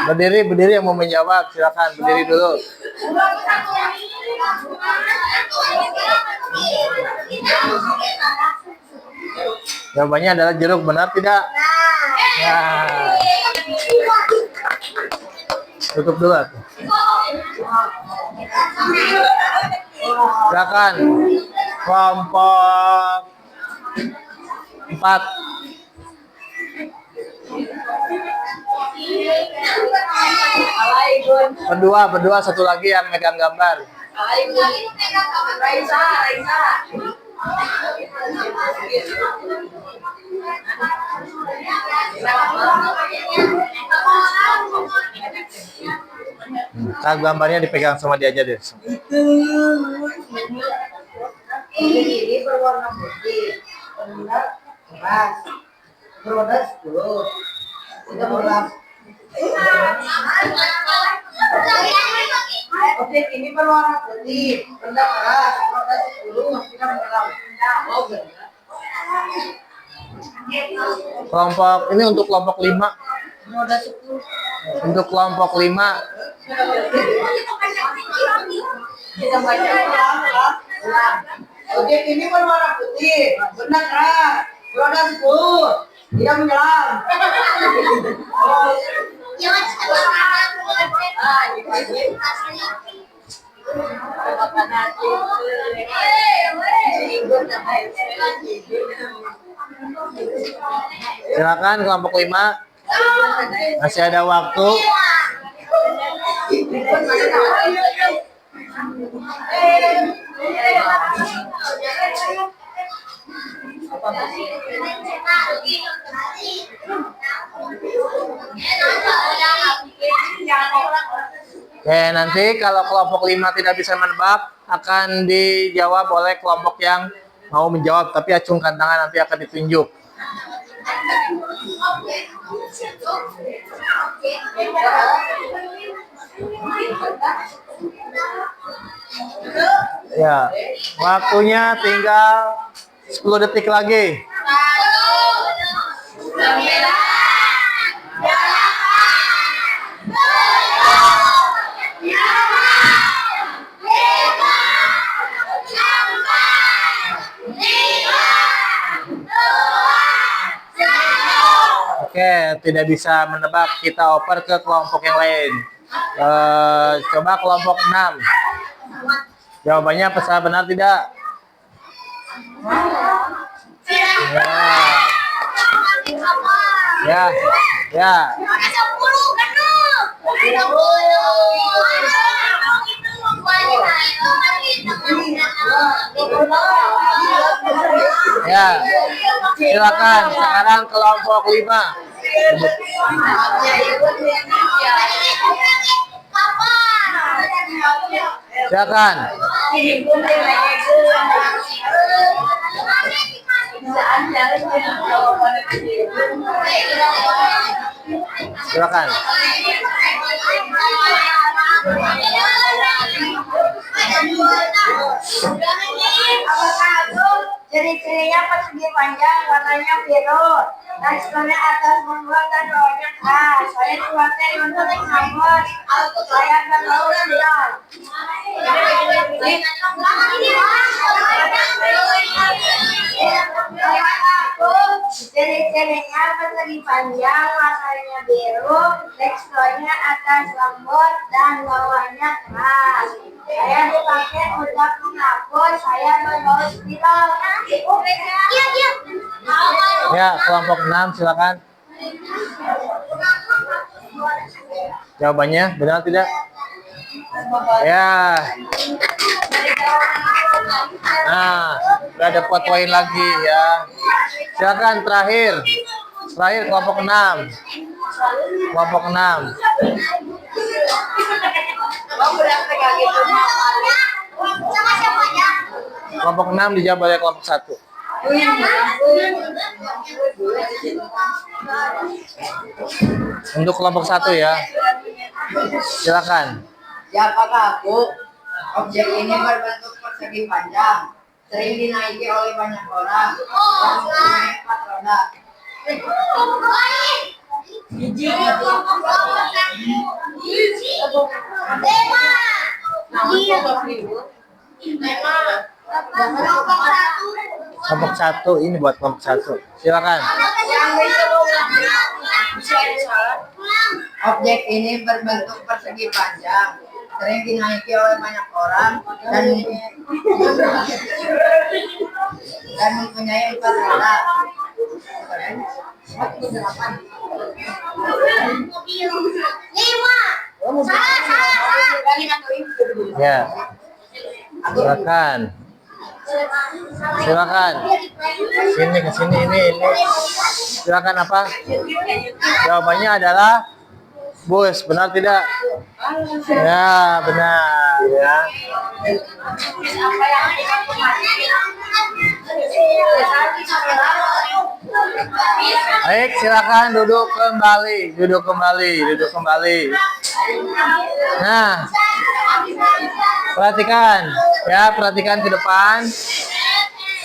Berdiri yang mau menjawab, silakan berdiri dulu. Jawabannya adalah jeruk, benar tidak? Ya. Tutup dulu. Silakan. Kelompok 4. Berdua, satu lagi yang megang gambar. Raisa. Nah, gambarnya dipegang sama dia aja deh. Ini berwarna putih, benar keras, beroda 10, tidak berat. Objek ini berwarna putih, benda keras, beroda 10, tidak berat. Oh, benar. Kelompok ini untuk kelompok 5. Beroda 10. Untuk kelompok 5. Kita baca ulang. Objek ini berwarna putih, benda keras, beroda 10, tidak menyelam. Silakan kelompok 5. Masih ada waktu. Oke, nanti kalau kelompok 5 tidak bisa menebak, akan dijawab oleh kelompok yang mau menjawab, tapi acungkan tangan, nanti akan ditunjuk. Ya, waktunya tinggal 10 detik lagi. Oke, tidak bisa menebak, kita oper ke kelompok yang lain. Coba kelompok 6. Jawabannya apakah benar tidak? Ya. Ya, silakan. Sekarang kelompok 5. Silakan. Silakan. Ciri-cirinya persegi panjang, warnanya biru, teksturnya atas membuat dan bawahnya keras. Saya dipakai untuk menghapus. Saya berlalu siang. Ciri-cirinya persegi panjang, warnanya biru, teksturnya atas lembut dan bawahnya keras. Saya dipakai untuk menghapus. Saya berlalu spiral. Ya, kelompok 6 silakan. Jawabannya benar tidak? Ya. Nah, udah dapat poin lagi ya. Silakan terakhir. Terakhir kelompok 6. Kelompok 6. Kelompok 6 dijawab oleh kelompok 1. Untuk kelompok 1 ya. Silakan. Siapakah aku? Objek ini berbentuk persegi panjang, sering dinaiki oleh banyak orang, dan mempunyai 4 roda. Kelompok 1 ini buat kelompok 1. Silakan. Objek ini berbentuk persegi panjang, sering dinaiki oleh banyak orang, dan mempunyai 4 roda. Ya. Silakan. Silakan. Sini ke sini ini. Silakan apa? Jawabannya adalah bus. Benar tidak? Ya, benar ya. Baik, silakan duduk kembali. Duduk kembali. Nah, perhatikan ke depan.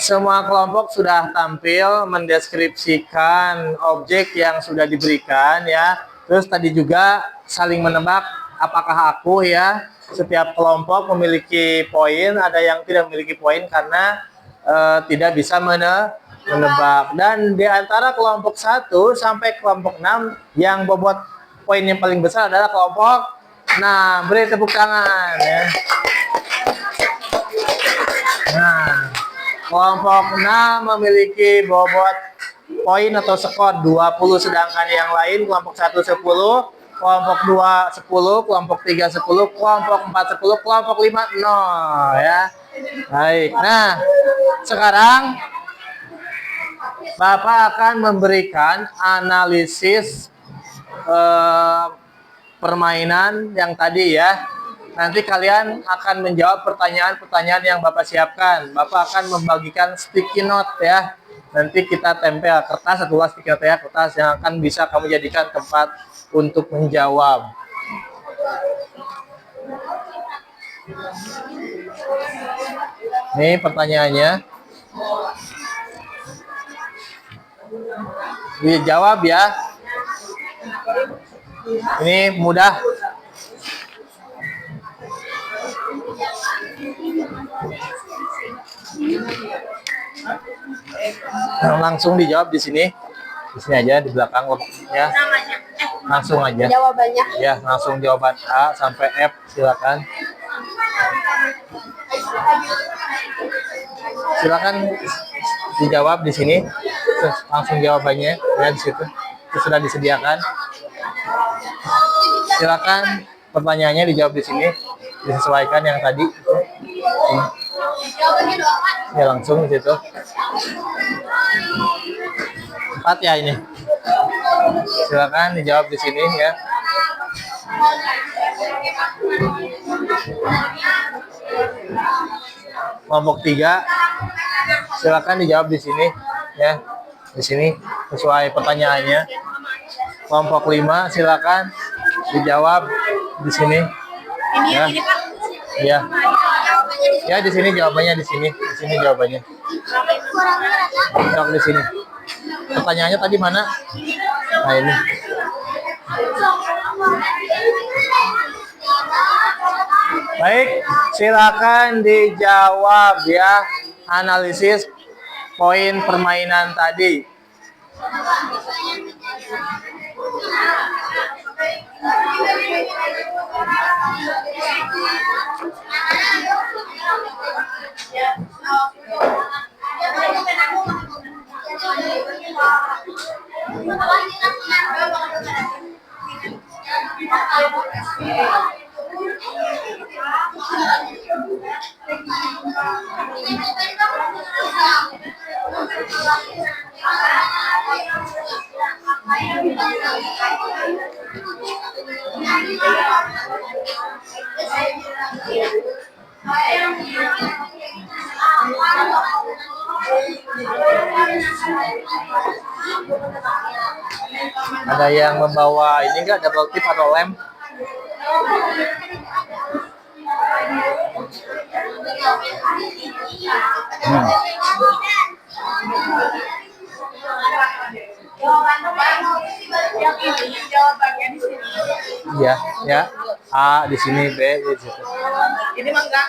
Semua kelompok sudah tampil mendeskripsikan objek yang sudah diberikan ya. Terus tadi juga saling menebak apakah aku ya. Setiap kelompok memiliki poin, ada yang tidak memiliki poin karena tidak bisa menebak. Dan di antara kelompok 1 sampai kelompok 6 yang bobot poin yang paling besar adalah kelompok 6. Beri tepuk tangan ya. Nah, kelompok 6 memiliki bobot poin atau skor 20, sedangkan yang lain kelompok 1 10, kelompok 2 10, kelompok 3 10, kelompok 4 10, kelompok 5 0 ya. Baik. Nah, sekarang Bapak akan memberikan analisis permainan yang tadi ya. Nanti kalian akan menjawab pertanyaan-pertanyaan yang Bapak siapkan. Bapak akan membagikan sticky note ya. Nanti kita tempel kertas atau sticky note ya, kertas yang akan bisa kamu jadikan tempat untuk menjawab. Nih pertanyaannya. Dijawab ya. Ini mudah. Langsung dijawab di sini. Di sini aja di belakang ya. Langsung aja. Jawabannya. Ya, langsung jawaban A sampai F silakan. Silakan dijawab di sini. Terus langsung jawabannya ya di situ. Itu sudah disediakan. Silakan pertanyaannya dijawab di sini, disesuaikan yang tadi. Jawabannya doang, Pak. Ya langsung di situ. 4 ya ini. Silakan dijawab di sini ya. Kelompok 3, silakan dijawab di sini ya. Di sini sesuai pertanyaannya. Kelompok 5, silakan dijawab di sini. Ya. Ya. Ya di sini jawabannya di sini. Di sini jawabannya. Cok di sini. Pertanyaannya tadi mana? Nah ini. Baik, silakan dijawab ya. Analisis poin permainan tadi. Ada yang membawa ini enggak, double tip atau lem? Ya, ya. A di sini, B di situ. Ini mah enggak.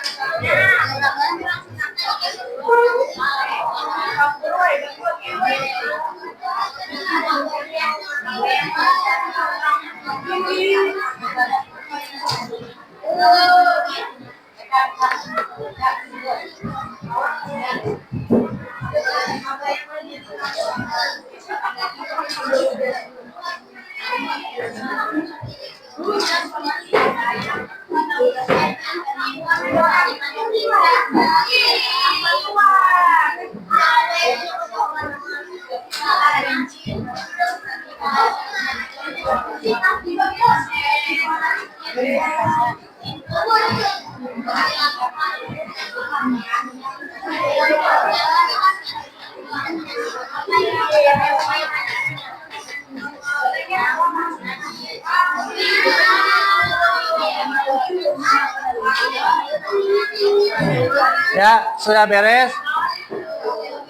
Ya, sudah beres.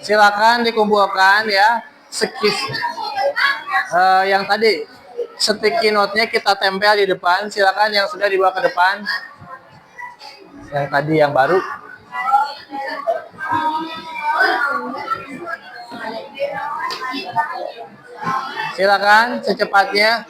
Silakan dikumpulkan ya. Yang tadi sticky note-nya kita tempel di depan. Silakan yang sudah dibawa ke depan. Yang tadi yang baru. Silakan secepatnya.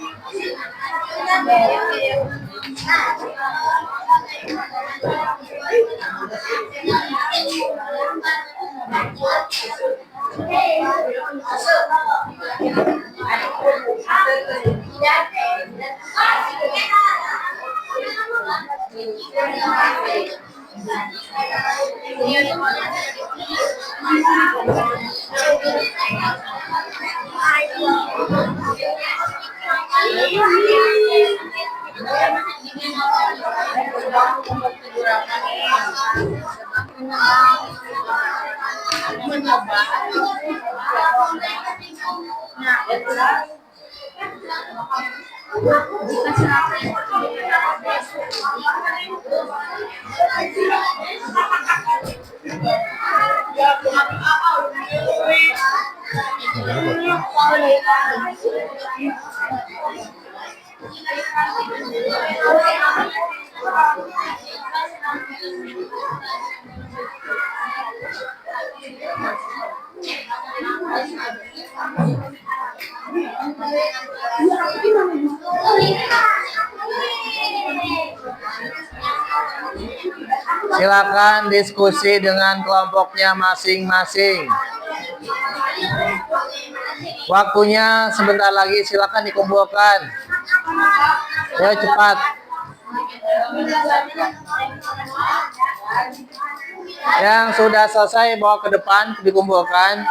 Silakan diskusi dengan kelompoknya masing-masing. Waktunya sebentar lagi, silakan dikumpulkan. Ya cepat. Yang sudah selesai bawa ke depan dikumpulkan.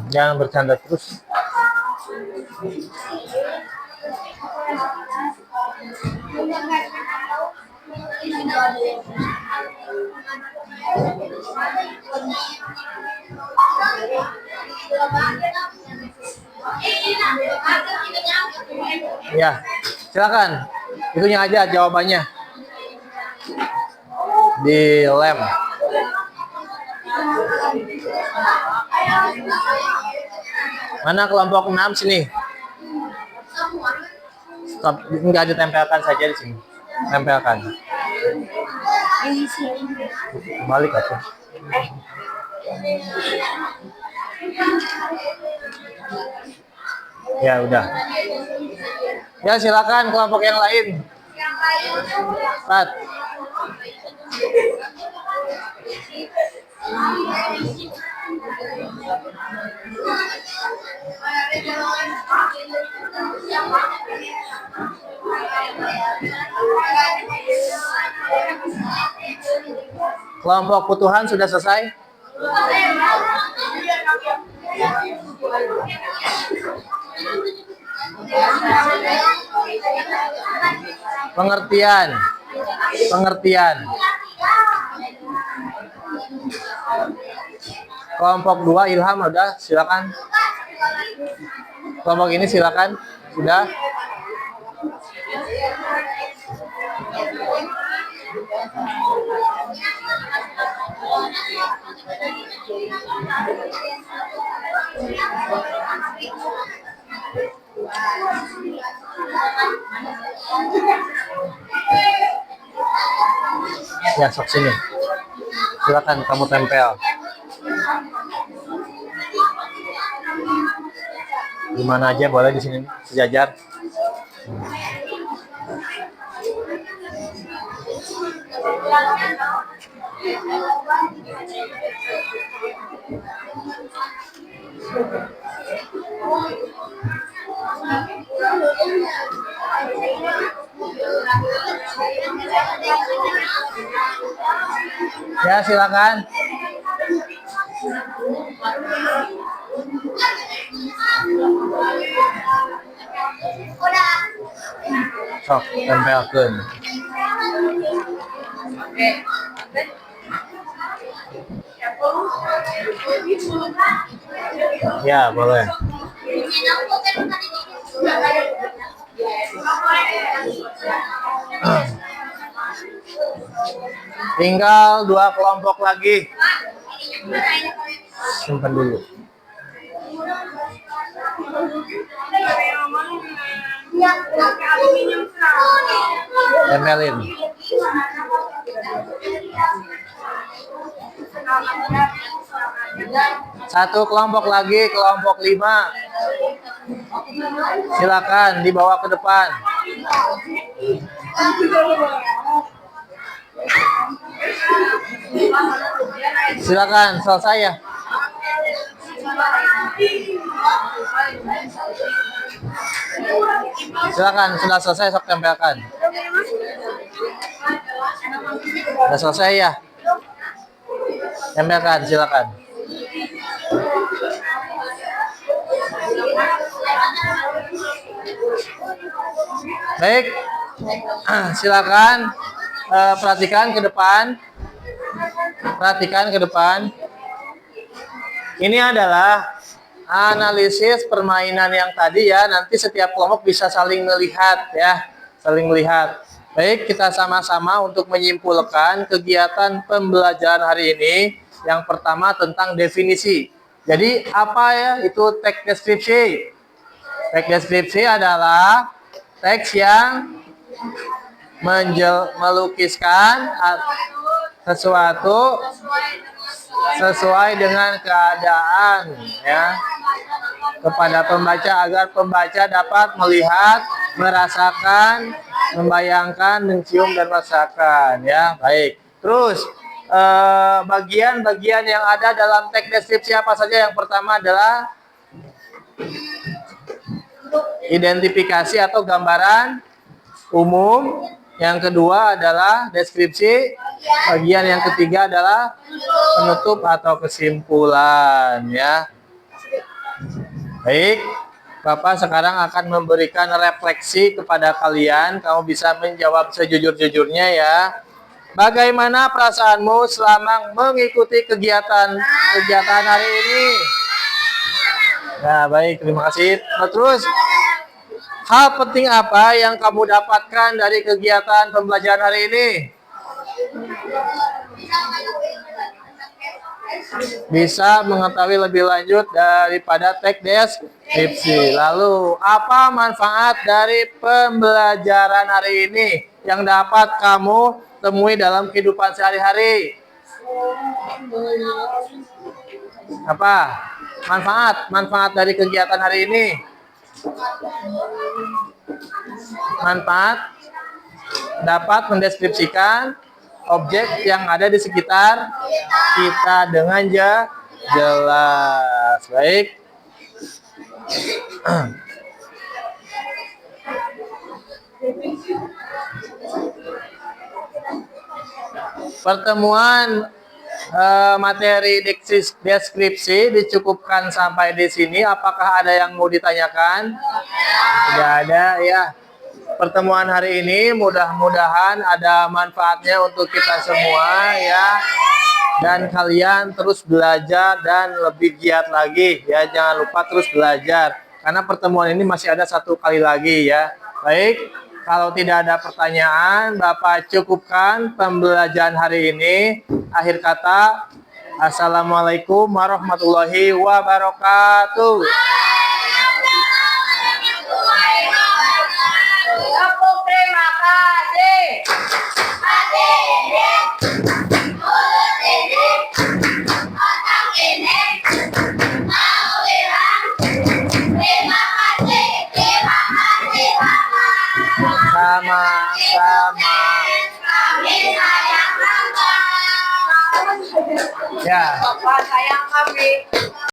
Jangan bercanda terus. Ya, silakan. Itunya aja jawabannya. Di lem. Mana kelompok 6 sini? Stop, enggak ditempelkan saja di sini. Tempelkan. Balik aja. Ya udah. Ya silakan kelompok yang lain. Pat. Kelompok Putuhan sudah selesai? Pengertian. Pengertian. Kelompok 2 Ilham udah, silakan. Kelompok ini silakan. Sudah. Ya, sok sini. Silakan kamu tempel. Di mana aja boleh di sini sejajar. Ya, silakan. Sok, tempelkan. Ya, boleh. Tinggal 2 kelompok lagi. Simpan dulu. Tempelin. Satu kelompok lagi, kelompok 5. Silakan dibawa ke depan. Silakan, selesai ya. Silakan, sudah selesai, sok tempelkan. Sudah selesai ya. Tempelkan, silakan. Baik, silakan perhatikan ke depan. Perhatikan ke depan. Ini adalah analisis permainan yang tadi ya. Nanti setiap kelompok bisa saling melihat ya, saling melihat. Baik, kita sama-sama untuk menyimpulkan kegiatan pembelajaran hari ini. Yang pertama tentang definisi. Jadi apa ya itu teks deskripsi? Teks deskripsi adalah teks yang melukiskan sesuatu sesuai dengan keadaan ya kepada pembaca agar pembaca dapat melihat, merasakan membayangkan, mencium dan merasakan ya. Baik. Terus bagian-bagian yang ada dalam teks deskripsi apa saja? Yang pertama adalah identifikasi atau gambaran umum. Yang kedua adalah deskripsi. Bagian yang ketiga adalah penutup atau kesimpulan ya. Baik, Bapak sekarang akan memberikan refleksi kepada kalian. Kamu bisa menjawab sejujur-jujurnya ya. Bagaimana perasaanmu selama mengikuti kegiatan hari ini? Nah, baik, terima kasih. Nah, terus, hal penting apa yang kamu dapatkan dari kegiatan pembelajaran hari ini? Bisa mengetahui lebih lanjut daripada teks deskripsi. Lalu, apa manfaat dari pembelajaran hari ini yang dapat kamu temui dalam kehidupan sehari-hari? Apa? Manfaat dari kegiatan hari ini. Manfaat dapat mendeskripsikan objek yang ada di sekitar kita dengan jelas. Baik. Pertemuan materi deskripsi dicukupkan sampai di sini. Apakah ada yang mau ditanyakan? Tidak ada ya. Pertemuan hari ini mudah-mudahan ada manfaatnya untuk kita semua ya. Dan kalian terus belajar dan lebih giat lagi ya. Jangan lupa terus belajar. Karena pertemuan ini masih ada 1 kali lagi ya. Baik. Kalau tidak ada pertanyaan, Bapak cukupkan pembelajaran hari ini. Akhir kata, Assalamualaikum warahmatullahi wabarakatuh. Terima kasih. Sama-sama. Ya. Bapak sayang kami.